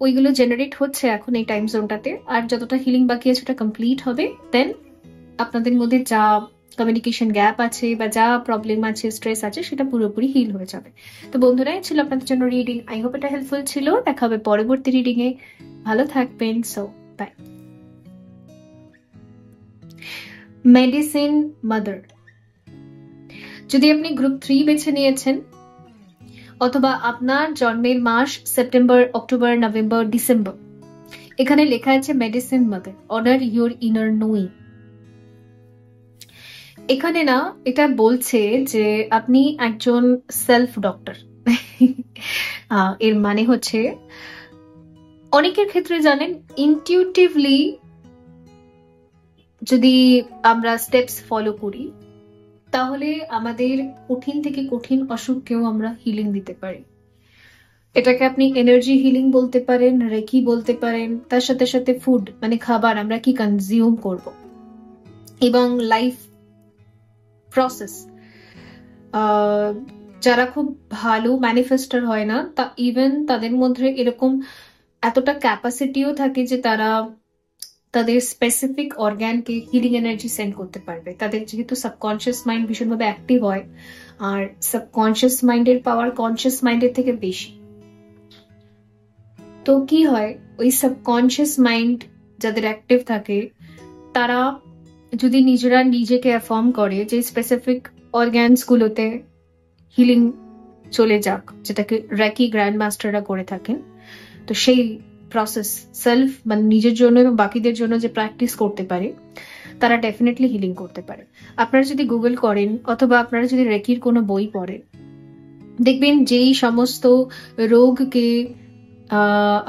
ওইগুলো জেনারেট হচ্ছে এখন এই টাইম জোনটাতে, আর যতটা হিলিং বাকি আছে ওটা কমপ্লিট হবে, দেন আপনাদের মধ্যে যা কমিউনিকেশন গ্যাপ আছে বা যা প্রবলেম আছে, স্ট্রেস আছে, সেটা পুরোপুরি হিল হয়ে যাবে। তো বন্ধুরা, এই ছিল আপনাদের জন্য রিডিং। আই হোপ এটা হেল্পফুল ছিল। দেখা হবে পরবর্তী রিডিং এ। ভালো থাকবেন। So bye. Medicine mother. যদি আপনি গ্রুপ 3 বেছে নিয়েছেন অথবা আপনার জন্মের মাস সেপ্টেম্বর, অক্টোবর, নভেম্বর, ডিসেম্বর, এখানে লেখা আছে medicine mother, honour your inner knowing. এখানে না এটা বলছে যে আপনি একজন সেলফ ডক্টর। এর মানে হচ্ছে অনেকের ক্ষেত্রে জানেন ইনটিউটিভলি যদি আমরা স্টেপস ফলো করি তাহলে আমাদের কঠিন থেকে কঠিন অসুখকেও আমরা হিলিং দিতে পারি। এটাকে আপনি এনার্জি হিলিং বলতে পারেন, রেকি বলতে পারেন, তার সাথে সাথে ফুড মানে খাবার আমরা কি কনজিউম করব, এবং লাইফ প্রসেস। যারা খুব ভালো ম্যানিফেস্টার হয় না, তা ইভেন তাদের মধ্যে এরকম এতটা ক্যাপাসিটিও থাকে যে তারা তাদের স্পেসিফিক অর্গ্যানকে হিলিং এনার্জি সেন্ড করতে পারবে। তাদের যেহেতু সাবকনশিয়াস মাইন্ড ভীষণভাবে অ্যাক্টিভ হয়, আর সাবকনশিয়াস মাইন্ডের পাওয়ার কনশিয়াস মাইন্ডের থেকে বেশি। তো কি হয়, ওই সাবকনশিয়াস মাইন্ড যাদের অ্যাক্টিভ থাকে তারা যদি নিজেরা নিজেকে অ্যাফর্ম করে যে স্পেসিফিক অর্গ্যানস গুলোতে হিলিং চলে যাক, যেটাকে রেকি গ্র্যান্ড মাস্টাররা করে থাকেন, তো সেই প্রসেস সেলফ মানে নিজের জন্য এবং বাকিদের জন্য যে প্র্যাকটিস করতে পারে তারা ডেফিনেটলি হিলিং করতে পারে। আপনারা যদি গুগল করেন অথবা আপনারা যদি রেকির কোনো বই পড়েন, দেখবেন যেই সমস্ত রোগকে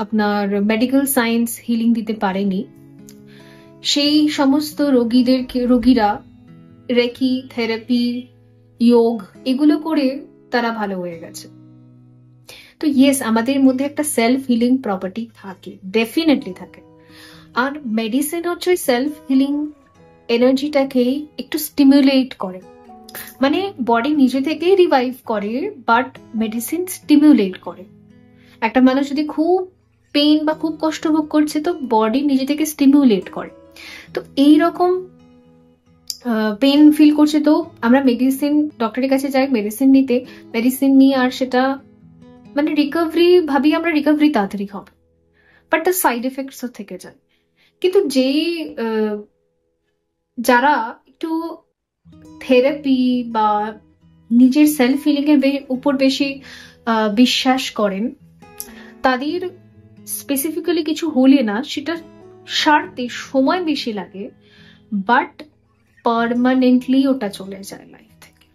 আপনার মেডিকেল সায়েন্স হিলিং দিতে পারেনি, সেই সমস্ত রোগীরা রেকি, থেরাপি, যোগ এগুলো করে তারা ভালো হয়ে গেছে। তো ইয়েস, আমাদের মধ্যে একটা সেলফ হিলিং প্রপার্টি থাকে, ডেফিনেটলি থাকে। আর মেডিসিন হচ্ছে সেলফ হিলিং এনার্জিটাকে একটু স্টিমুলেট করে, মানে বডি নিজে থেকেই রিভাইভ করে, বাট মেডিসিন স্টিমুলেট করে। একটা মানুষ যদি খুব পেইন বা খুব কষ্ট ভোগ করছে, তো বডি নিজে থেকে স্টিমুলেট করে। তো এইরকম পেইন ফিল করছে, তো আমরা মেডিসিন ডক্টরের কাছে যাই মেডিসিন নিতে, মেডিসিন নিয়ে আর সেটা মানে রিকভারি ভাবি আমরা রিকভারি তাড়াতাড়ি হবে, বাট তার সাইড এফেক্টসও থেকে যায়। কিন্তু যারা একটু থেরাপি বা নিজের সেলফ হিলিং এর উপর বেশি বিশ্বাস করেন, তাদের স্পেসিফিক্যালি কিছু হলে না সেটা সারতে সময় বেশি লাগে, বাট পার্মানেন্টলি ওটা চলে যায় লাইফ থেকে।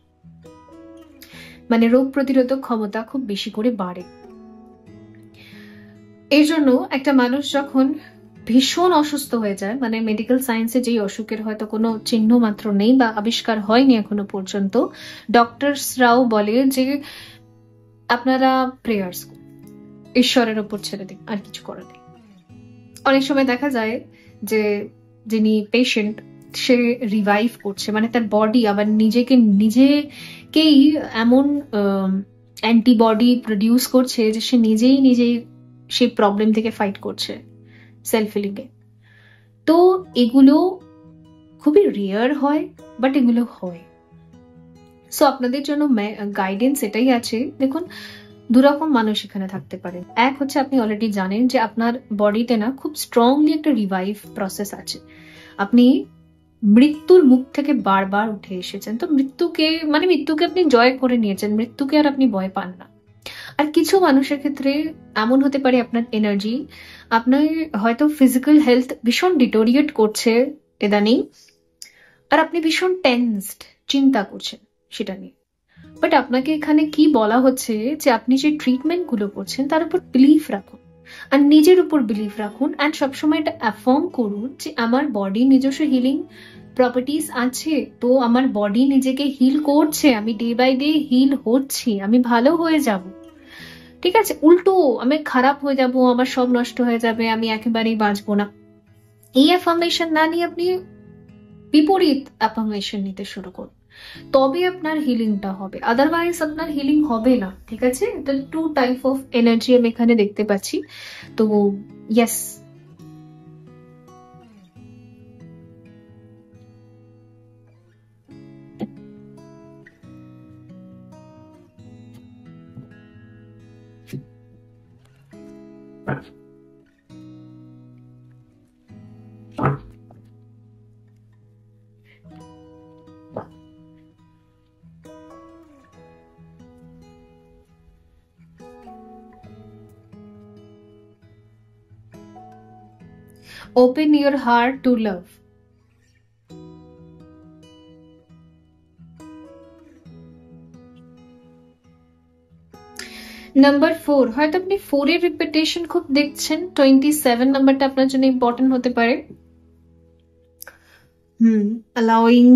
মানে রোগ প্রতিরোধক ক্ষমতা খুব বেশি করে বাড়ে। এই জন্য একটা মানুষ যখন ভীষণ অসুস্থ হয়ে যায়, মানে মেডিকেল সায়েন্সে যেই অসুখের হয়তো কোনো চিহ্ন মাত্র নেই বা আবিষ্কার হয়নি এখনো পর্যন্ত, ডক্টরসরাও বলে যে আপনারা প্রেয়ার্স ঈশ্বরের ওপর ছেড়ে দিন, আর কিছু করার নেই। অনেক সময় দেখা যায় যে যিনি পেশেন্ট সে রিভাইভ করছে, মানে তার বডি আবার নিজেকেই এমন অ্যান্টিবডি প্রডিউস করছে যে সে নিজেই সেই প্রবলেম থেকে ফাইট করছে সেলফ হিলিং এ। তো এগুলো খুবই রেয়ার হয়, বাট এগুলো হয়। সো আপনাদের জন্য গাইডেন্স এটাই আছে। দেখুন, দুরকম মানুষ এখানে থাকতে পারেন। এক হচ্ছে আপনি অলরেডি জানেন যে আপনার বডিতে না খুব স্ট্রংলি একটা রিভাইভ প্রসেস আছে, আপনি মৃত্যুর মুখ থেকে বারবার উঠে এসেছেন, তো মৃত্যুকে আপনি জয় করে নিয়েছেন, মৃত্যুকে আর আপনি ভয় পান না। আর কিছু মানুষের ক্ষেত্রে এমন হতে পারে আপনার এনার্জি, আপনার হয়তো ফিজিক্যাল হেলথ ভীষণ ডিটোরিয়েট করছে ইদানিং, আর আপনি ভীষণ টেন্সড, চিন্তা করছেন সেটা নিয়ে। বাট আপনাকে এখানে কি বলা হচ্ছে যে আপনি যে ট্রিটমেন্ট গুলো করছেন তার উপর বিলিফ রাখুন, আর নিজের উপর বিলিফ রাখুন, অ্যান্ড সবসময় এটা অ্যাফার্ম করুন যে আমার বডি নিজস্ব হিলিং প্রপার্টিস আছে, তো আমার বডি নিজেকে হিল করছে, আমি ডে বাই ডে হিল হচ্ছি, আমি ভালো হয়ে যাব। ঠিক আছে, উল্টো আমি খারাপ হয়ে যাব, আমার সব নষ্ট হয়ে যাবে, আমি একেবারেই বাঁচবো না, এই অ্যাফার্মেশন না নিয়ে আপনি বিপরীত অ্যাফার্মেশন নিতে শুরু করুন। তবে আপনার হিলিংটা হবে, আদারওয়াইজ আপনার হিলিং হবে না। ঠিক আছে, এটা 2 টাইপ অফ এনার্জি আমি এখানে দেখতে পাচ্ছি। তো yes, open your heart to love. Number 4, হয়তো আপনি 4 এর রিপিটেশন খুব দেখছেন। 27 নাম্বারটা আপনার জন্য ইম্পর্টেন্ট হতে পারে। allowing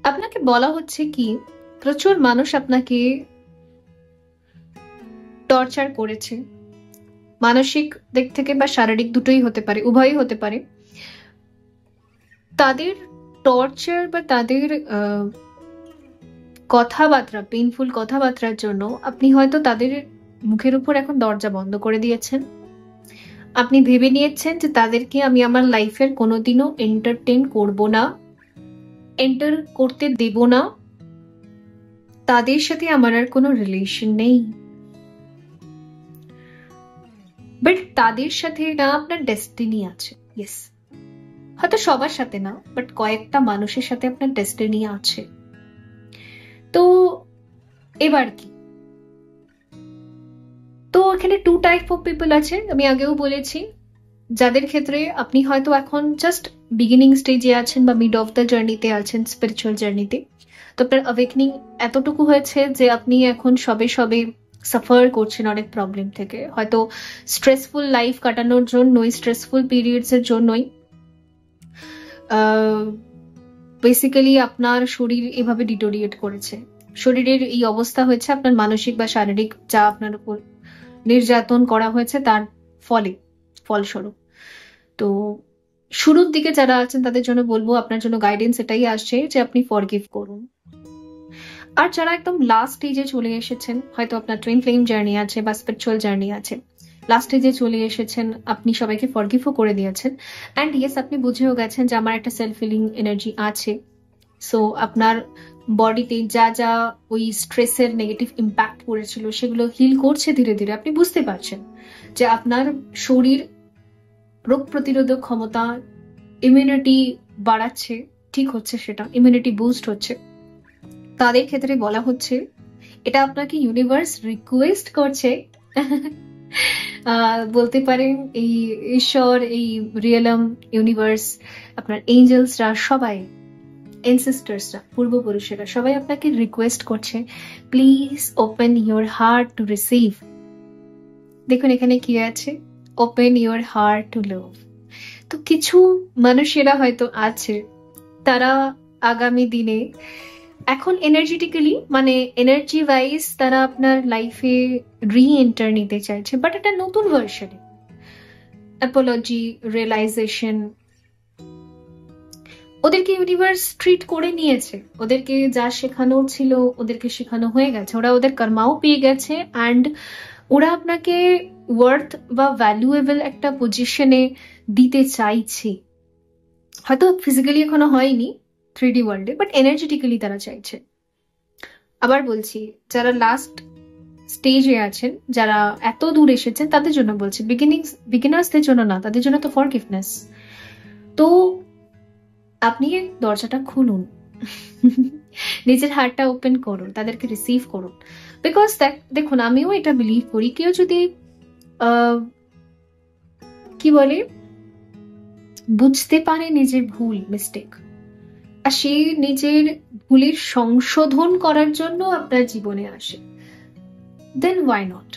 আপনাকে বলা হচ্ছে কি, প্রচুর মানুষ আপনাকে টর্চার করেছে, মানসিক দিক থেকে বা শারীরিক, দুটোই হতে পারে, উভয়ই হতে পারে। তাদের টর্চার বা তাদের কথাবার্তা, পেইনফুল কথাবার্তার জন্য আপনি হয়তো তাদের মুখের উপর এখন দরজা বন্ধ করে দিয়েছেন। আপনি ভেবে নিয়েছেন যে তাদেরকে আমি আমার লাইফের কোনোদিনও এন্টারটেইন করব না, এন্টার করতে দেব না, তাদের সাথে আমার আর কোনো রিলেশন নেই। বাট তাদের সাথে না আপনার ডেস্টিনি আছে। ইয়েস, হয়তো সবার সাথে না, বাট কয়েকটা মানুষের সাথে আপনার ডেস্টিনি আছে। তো এবার কি, তো এখানে 2 টাইপ অফ পিপল আছে, আমি আগেও বলেছি, যাদের ক্ষেত্রে আপনি হয়তো এখন জাস্ট বিগিনিং স্টেজে আছেন বা মিড অফ দ্য জার্নিতে আছেন, স্পিরিচুয়াল জার্নিতে। তো আপনার অ্যাওয়েকনিং এতটুকু হয়েছে যে আপনি এখন সবে সবে সাফার করছেন অনেক প্রবলেম থেকে, হয়তো স্ট্রেসফুল লাইফ কাটানোর জন্যই, স্ট্রেসফুল পিরিয়ডস এর জন্যই বেসিক্যালি আপনার শরীর এভাবে ডিটোরিয়েট করেছে, শরীরের এই অবস্থা হয়েছে আপনার মানসিক বা শারীরিক যা আপনার উপর নির্যাতন করা হয়েছে তার ফলস্বরূপ। তো শুরুর দিকে যারা আছেন তাদের জন্য বলবো, আপনার জন্য গাইডেন্স এটাই আসছে যে আপনি ফরগিভ করুন। আর যারা একদম লাস্ট স্টেজে চলে এসেছেন, হয়তো আপনার টুইন ফ্লেম জার্নি আছে বা স্পিরিচুয়াল জার্নি আছে, লাস্ট স্টেজে চলে এসেছেন, আপনি সবাইকে ফরগিভও করে দিয়েছেন, অ্যান্ড ইয়েস আপনি বুঝেও গেছেন যে আমার একটা সেলফ হিলিং এনার্জি আছে। সো আপনার বডিতে যা যা ওই স্ট্রেসের নেগেটিভ ইম্প্যাক্ট পড়েছিল সেগুলো হিল করছে ধীরে ধীরে। আপনি বুঝতে পারছেন যে আপনার শরীর রোগ প্রতিরোধক ক্ষমতা, ইমিউনিটি বাড়াচ্ছে, ঠিক হচ্ছে, সেটা ইমিউনিটি বুস্ট হচ্ছে। তাদের ক্ষেত্রে বলা হচ্ছে এটা আপনাকে ইউনিভার্স রিকোয়েস্ট করছে, বলতে পারেন এই ঈশ্বর, এই রিয়েলম, ইউনিভার্স, আপনার এঞ্জেলসরা, সবাই, এনসেস্টার্সরা, পূর্বপুরুষেরা সবাই আপনাকে রিকোয়েস্ট করছে, please open your heart to receive. দেখুন এখানে কি আছে, ওপেন ইউর হার্ট টু লাভ। তো কিছু মানুষেরা হয়তো আছে, তারা আগামী দিনে এখন এনার্জেটিক্যালি, মানে এনার্জি ওয়াইজ তারা আপনার লাইফে রি এন্টার নিতে চাইছে, বাট এটা নতুন ভার্সনে। অ্যাপোলজি, রিয়েলাইজেশন, ওদেরকে ইউনিভার্স ট্রিট করে নিয়েছে, ওদেরকে যা শেখানোর ছিল ওদেরকে শেখানো হয়ে গেছে, ওরা ওদের কর্মাও পেয়ে গেছে, অ্যান্ড ওরা আপনাকে ওয়ার্থ বা ভ্যালুয়েবল একটা পজিশনে দিতে চাইছে। হয়তো ফিজিক্যালি এখনো হয়নি 3D ওয়ার্ল্ডে, বাট এনার্জেটিক্যালি তারা চাইছে। আবার বলছি, যারা লাস্ট স্টেজে আছেন, যারা এত দূর এসেছেন তাদের জন্য বলছি, বিগিনার্সদের জন্য না, তাদের জন্য তো ফরগিভনেস। তো আপনি দরজাটা খুলুন, নিজের হার্টটা ওপেন করুন, তাদেরকে রিসিভ করুন। বিকজ দেখুন, আমিও এটা বিলিভ করি, কেউ যদি কি বলে বুঝতে পারে নিজের ভুল, মিস্টেক, আর সে নিজের ভুলের সংশোধন করার জন্য আপনার জীবনে আসে, দেন ওয়াই নট,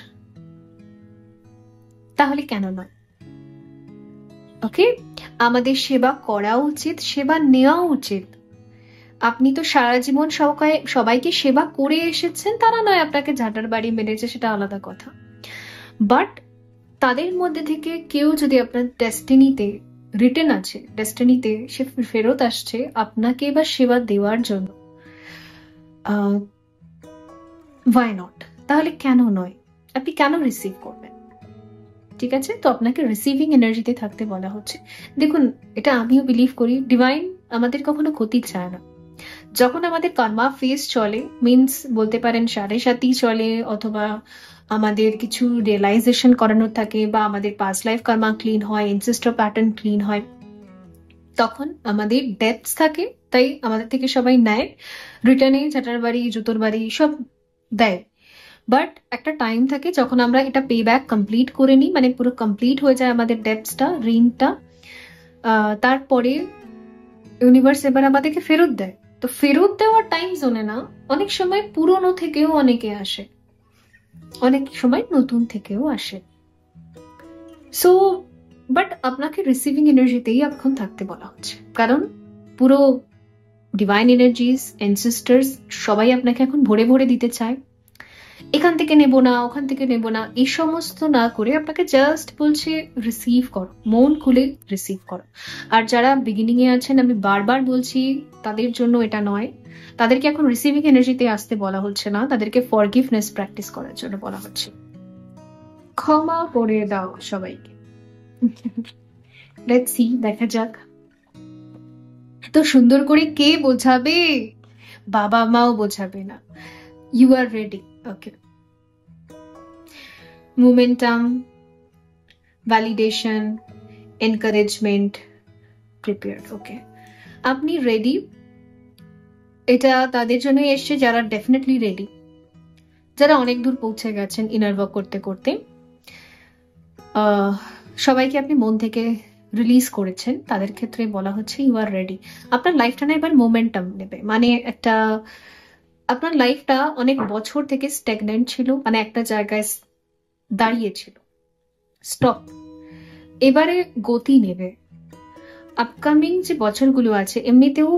তাহলে কেন নয়? ওকে, আমাদের সেবা করা উচিত, সেবা নেওয়া উচিত। আপনি তো সারা জীবন সবাইকে সেবা করে এসেছেন, তারা নয় আপনাকে ঝাঁটার বাড়ি মেরেছে, সেটা আলাদা কথা, বাট তাদের মধ্যে থেকে কেউ যদি আপনার ডেস্টিনিতে রিটেন আছে, ডেস্টিনিতে সে ফেরত আসছে আপনাকে বা সেবা দেওয়ার জন্য, ওয়াই নট? তাহলে কেন নয়? আপনি কেন রিসিভ করবেন? ঠিক আছে, তো আপনাকে রিসিভিং এনার্জিতে থাকতে বলা হচ্ছে। দেখুন, এটা আমিও বিলিভ করি, ডিভাইন আমাদের কখনো ক্ষতি চায় না। যখন আমাদের কর্মা ফেজ চলে, মিনস বলতে পারেন 7.5 চলে, অথবা আমাদের কিছু রিয়েলাইজেশন করানোর থাকে, বা আমাদের পাস্ট লাইফ কর্মা ক্লিন হয়, এনসেস্টর প্যাটার্ন ক্লিন হয়, তখন আমাদের ডেপথস থাকে, তাই আমাদের থেকে সবাই নেয় রিটার্নে, ঝাঁটার বাড়ি, জুতোর বাড়ি সব দেয়। বাট একটা টাইম থাকে যখন আমরা এটা পে ব্যাক কমপ্লিট করে নিই, মানে পুরো কমপ্লিট হয়ে যায় আমাদের ডেপথসটা, ঋণটা, তারপরে ইউনিভার্স এবার আমাদেরকে ফেরত দেয়। তো ফেরত দেওয়ার টাইম জোনে না, অনেক সময় পুরনো থেকেও অনেকে আসে, অনেক সময় নতুন থেকেও আসে। সো বাট আপনাকে রিসিভিং এনার্জিতেই এখন থাকতে বলা হচ্ছে, কারণ পুরো ডিভাইন এনার্জিস, এনসেস্টার্স সবাই আপনাকে এখন ভরে ভরে দিতে চায়। এখান থেকে নেবো না, ওখান থেকে নেবো না, এই সমস্ত না করে আপনাকে জাস্ট বলছে রিসিভ করো, মন খুলে রিসিভ করো। আর যারা বিগিনিং এ আছেন, আমি বারবার বলছি, তাদের জন্য এটা নয়, তাদেরকে এখন রিসিভিং এনার্জিতে আসতে বলা হচ্ছে না, তাদেরকে ফরগিভনেস প্র্যাকটিস করার জন্য বলা হচ্ছে। ক্ষমা করে দাও সবাইকে। লেটস সি, দেখা যাক তো সুন্দর করে কে বোঝাবে, বাবা মাও বোঝাবে না। You are ready, okay. Momentum, validation, encouragement, prepared, okay. আপনি রেডি, এটা তাদের জন্য এসছে যারা ডেফিনেটলি রেডি, যারা অনেক দূর পৌঁছে গেছেন ইনার ওয়ার্ক করতে করতে। সবাইকে আপনি মন থেকে রিলিজ করেছেন, তাদের ক্ষেত্রে বলা হচ্ছে ইউ আর রেডি। আপনার লাইফটা না এবার মোমেন্টাম নেবে, মানে একটা, আপনার লাইফটা অনেক বছর থেকে স্ট্যাগনেন্ট ছিল, মানে একটা জায়গায় দাঁড়িয়েছিল, স্টপ, এবারে গতি নেবে। আপকামিং যে বছরগুলো আছে, এমনিতেও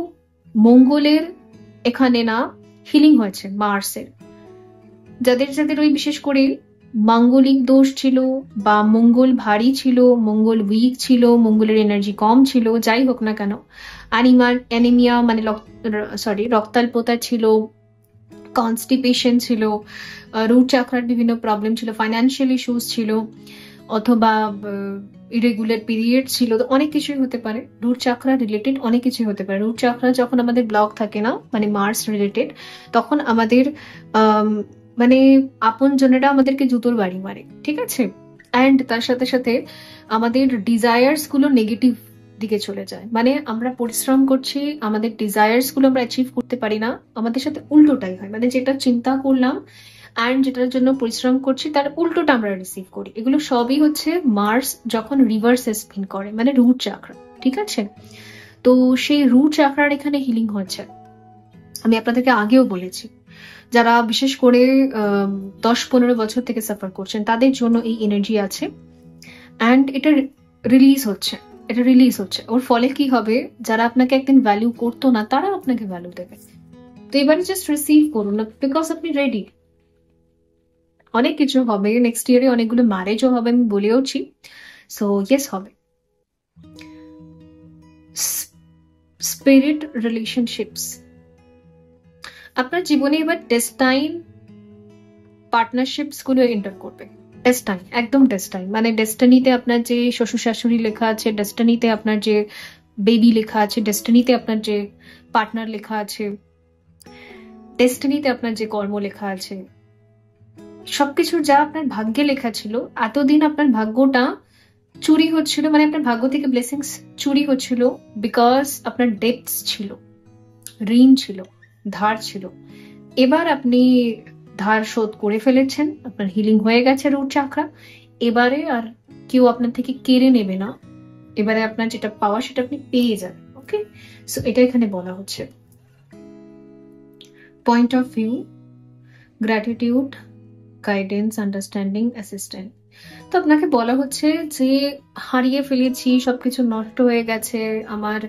মঙ্গলের এখানে না হিলিং হয়েছে, মার্সের, যাদের যাদের ওই বিশেষ করে মাঙ্গলিক দোষ ছিল, বা মঙ্গল ভারী ছিল, মঙ্গল উইক ছিল, মঙ্গলের এনার্জি কম ছিল, যাই হোক না কেন, অ্যানিমিয়া মানে রক্তাল্পতা ছিল, কনস্টিপেশন ছিল, রুট চাকরার বিভিন্ন প্রবলেম ছিল, ফাইন্যান্সিয়াল ইস্যুস ছিল, অথবা ইরেগুলার পিরিয়ড ছিল, তো অনেক কিছুই হতে পারে রুট চাকরা রিলেটেড, অনেক কিছুই হতে পারে। রুট চাকরা যখন আমাদের ব্লক থাকে না, মানে মার্স রিলেটেড, তখন আমাদের মানে আপন জনেরা আমাদেরকে জুতোর বাড়ি মারে, ঠিক আছে। অ্যান্ড তার সাথে সাথে আমাদের ডিজায়ার্স গুলো নেগেটিভ দিকে চলে যায়, মানে আমরা পরিশ্রম করছি, আমাদের ডিজায়ার্স গুলো আমরা অ্যাচিভ করতে পারি না, আমাদের সাথে উল্টোটাই হয়, মানে যেটা চিন্তা করলাম অ্যান্ড যেটার জন্য পরিশ্রম করছি তার উল্টোটা আমরা রিসিভ করি। এগুলো সবই হচ্ছে মার্স যখন রিভার্স স্পিন করে, মানে রুট চাকরা, ঠিক আছে। তো সেই রুট চাকরার এখানে হিলিং হচ্ছে, আমি আপনাদেরকে আগেও বলেছি, যারা বিশেষ করে 10-15 বছর থেকে সাফার করছেন তাদের জন্য এই এনার্জি আছে, অ্যান্ড এটা রিলিজ হচ্ছে, এটা রিলিজ হচ্ছে। ওর ফলে কি হবে, যারা আপনাকে একদিন ভ্যালু করতো না তারা আপনাকে ভ্যালু দেবে। তো এবারে জাস্ট রিসিভ করুন, বিকজ আপনি রেডি। অনেক কিছু হবে নেক্সট ইয়ারে, অনেকগুলো ম্যারেজও হবে, আমি বলেওছি, সো ইয়েস হবে। স্পিরিট রিলেশনশিপস, আপনার জীবনে এবার ডেস্টাইন পার্টনারশিপস গুলো এন্টার করবে। ডেস্টাইন, একদম ডেস্টাইন, মানে ডেস্টিনিতে আপনার যে শ্বশুর শাশুড়ি লেখা আছে, ডেস্টিনিতে আপনার যে বেবি লেখা আছে, ডেস্টিনিতে আপনার যে পার্টনার লেখা আছে, ডেস্টিনিতে আপনার যে কর্ম লেখা আছে, সবকিছুর যা আপনার ভাগ্যে লেখা ছিল, এতদিন আপনার ভাগ্যটা চুরি হচ্ছিল, মানে আপনার ভাগ্য থেকে ব্লেসিংস চুরি হচ্ছিল, বিকজ আপনার ডেটস ছিল, ঋণ ছিল, ধার ছিল। এবার আপনি ধার শোধ করে ফেলেছেন, আপনার হিলিং হয়ে গেছে রুট চাকরা, এবারে আর কেউ আপনার থেকে কেড়ে নেবে না, এবারে আপনার যেটা পাওয়া সেটা আপনি পেয়ে যাবেন, ওকে। সো এটা এখানে বলা হচ্ছে। Point of view, gratitude, guidance, understanding, assistant. তো আপনাকে বলা হচ্ছে যে হারিয়ে ফেলেছি, সবকিছু নষ্ট হয়ে গেছে, আমার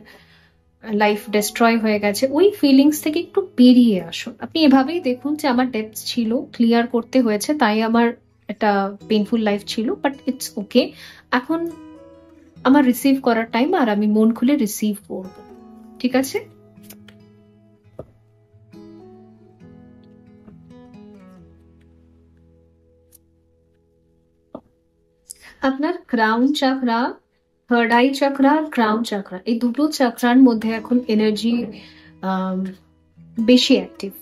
লাইফ ডিস্ট্রয় হয়ে গেছে, ওই ফিলিংস থেকে একটু বেরিয়ে আসুন। আপনি এভাবেই দেখুন যে আমার ডেপথ ছিল, ক্লিয়ার করতে হয়েছে, তাই আমার একটা পেইনফুল লাইফ ছিল, বাট ইটস ওকে। এখন আমার রিসিভ করার টাইম, আর আমি মন খুলে রিসিভ করব, ঠিক আছে? আপনার ক্রাউন চাকরা, থার্ড আই চাকরা, ক্রাউন চাকরা, এই দুটো চাকরার মধ্যে এখন এনার্জি বেশি অ্যাক্টিভ।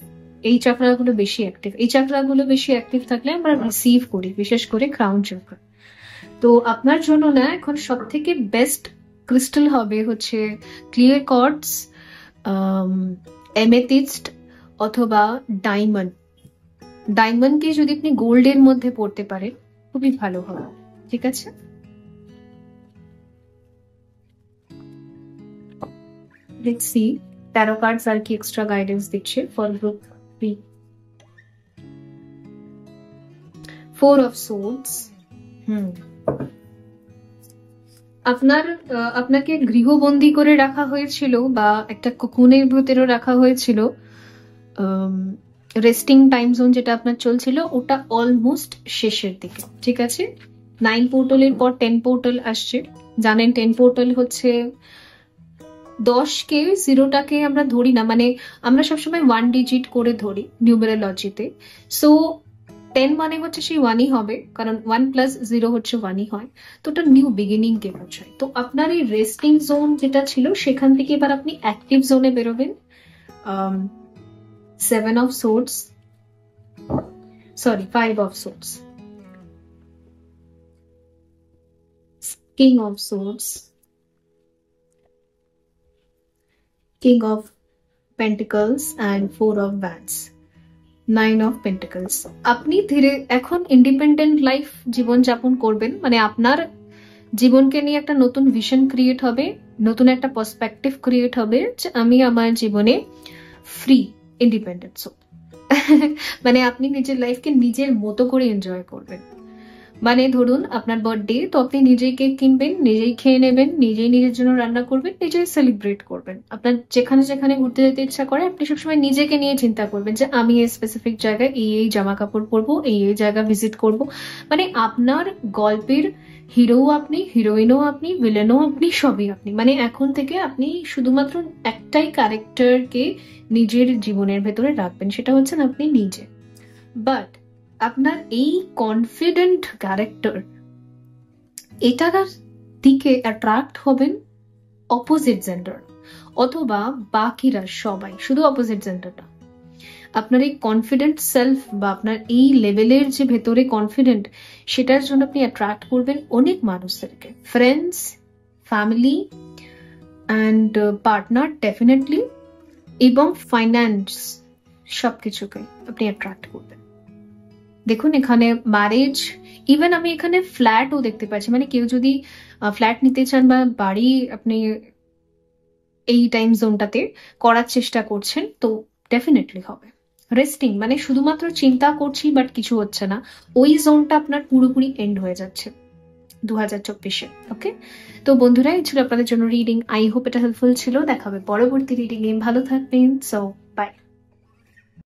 এই চাকরাগুলো বেশি অ্যাক্টিভ, এই চাকরাগুলো বেশি অ্যাক্টিভ থাকলে আমরা রিসিভ করি, বিশেষ করে ক্রাউন চাকরা। তো আপনার জন্য না এখন সব থেকে বেস্ট ক্রিস্টাল হবে হচ্ছে ক্লিয়ার কোয়ার্টজ, এমেথিস্ট অথবা ডায়মন্ড। ডায়মন্ডকে যদি আপনি গোল্ডের মধ্যে পড়তে পারেন খুবই ভালো হবে, ঠিক আছে? Let's see tarot cards আর কি এক্সট্রা গাইডেন্স দিচ্ছে for group B. 4 of swords। আপনাকে গৃহবন্দী করে রাখা হয়েছিল বা একটা কোকুনের ভেতরে রাখা হয়েছিল। রেস্টিং টাইম জোন যেটা আপনার চলছিল ওটা অলমোস্ট শেষের দিকে, ঠিক আছে? 9 পোর্টালের পর 10 পোর্টাল আসছে। জানেন 10 পোর্টাল হচ্ছে 10কে 0টাকে আমরা ধরি না, মানে আমরা সবসময় 1 ডিজিট করে ধরি নিউমেরোলজিতে। সো 10 মানে হচ্ছে সেই 1ই হবে, কারণ 1 + 0 হচ্ছে 1ই হয়। তো ওটা নিউ বিগিনিং কে বোঝায়। তো আপনার এই রেস্টিং জোন যেটা ছিল সেখান থেকে এবার আপনি অ্যাক্টিভ জোনে বেরোবেন। 7 of swords, sorry 5 of swords, king of swords, king of pentacles and 4 of wands, 9 of pentacles। আপনি ধীরে এখন ইন্ডিপেন্ডেন্ট লাইফ জীবন যাপন করবেন, মানে আপনার জীবনকে নিয়ে একটা নতুন ভিশন ক্রিয়েট হবে, নতুন একটা পার্সপেক্টিভ ক্রিয়েট হবে যে আমি আমার জীবনে ফ্রি ইন্ডিপেন্ডেন্স হব। মানে আপনি নিজের লাইফকে নিজের মতো করে এনজয় করবেন। মানে ধরুন আপনার বার্থডে, তো আপনি নিজেই কেক কিনবেন, নিজেই খেয়ে নেবেন, নিজেই নিজের জন্য রান্না করবেন, নিজেই সেলিব্রেট করবেন। আপনার যেখানে যেখানে ঘুরতে যেতে ইচ্ছা করে আপনি সবসময় নিজেকে নিয়ে চিন্তা করবেন যে আমি এই স্পেসিফিক জায়গায় এই জামা কাপড় পরবো, এই জায়গা ভিজিট করব। মানে আপনার গল্পের হিরোও আপনি, হিরোইনও আপনি, ভিলেনও আপনি, সবই আপনি। মানে এখন থেকে আপনি শুধুমাত্র একটাই ক্যারেক্টারকে নিজের জীবনের ভেতরে রাখবেন, সেটা হচ্ছেন আপনি নিজে। বাট আপনার এই কনফিডেন্ট ক্যারেক্টার, এটার দিকে অ্যাট্রাক্ট হবেন অপোজিট জেন্ডার অথবা বাকিরা সবাই, শুধু অপোজিট জেন্ডার না। আপনার এই কনফিডেন্ট সেলফ বা আপনার এই লেভেলের যে ভেতরে কনফিডেন্ট, সেটার জন্য আপনি অ্যাট্রাক্ট করবেন অনেক মানুষদেরকে, friends, family and partner definitely, এবং ফাইন্যান্স, সবকিছুকে আপনি অ্যাট্রাক্ট করবেন। দেখুন এখানে ম্যারেজ, ইভেন আমি এখানে ফ্ল্যাটও দেখতে পাচ্ছি। মানে কেউ যদি ফ্ল্যাট নিতে চান বা বাড়ি আপনি এই টাইম জোনটাতে করার চেষ্টা করছেন, তো ডেফিনেটলি হবে। রেস্টিং মানে শুধুমাত্র চিন্তা করছি বাট কিছু হচ্ছে না, ওই জোনটা আপনার পুরোপুরি এন্ড হয়ে যাচ্ছে 2024-এ। ওকে, তো বন্ধুরা এই ছিল আপনাদের জন্য রিডিং। আই হোপ এটা হেল্পফুল ছিল। দেখা হবে পরবর্তী রিডিং এ, ভালো থাকবেন। সো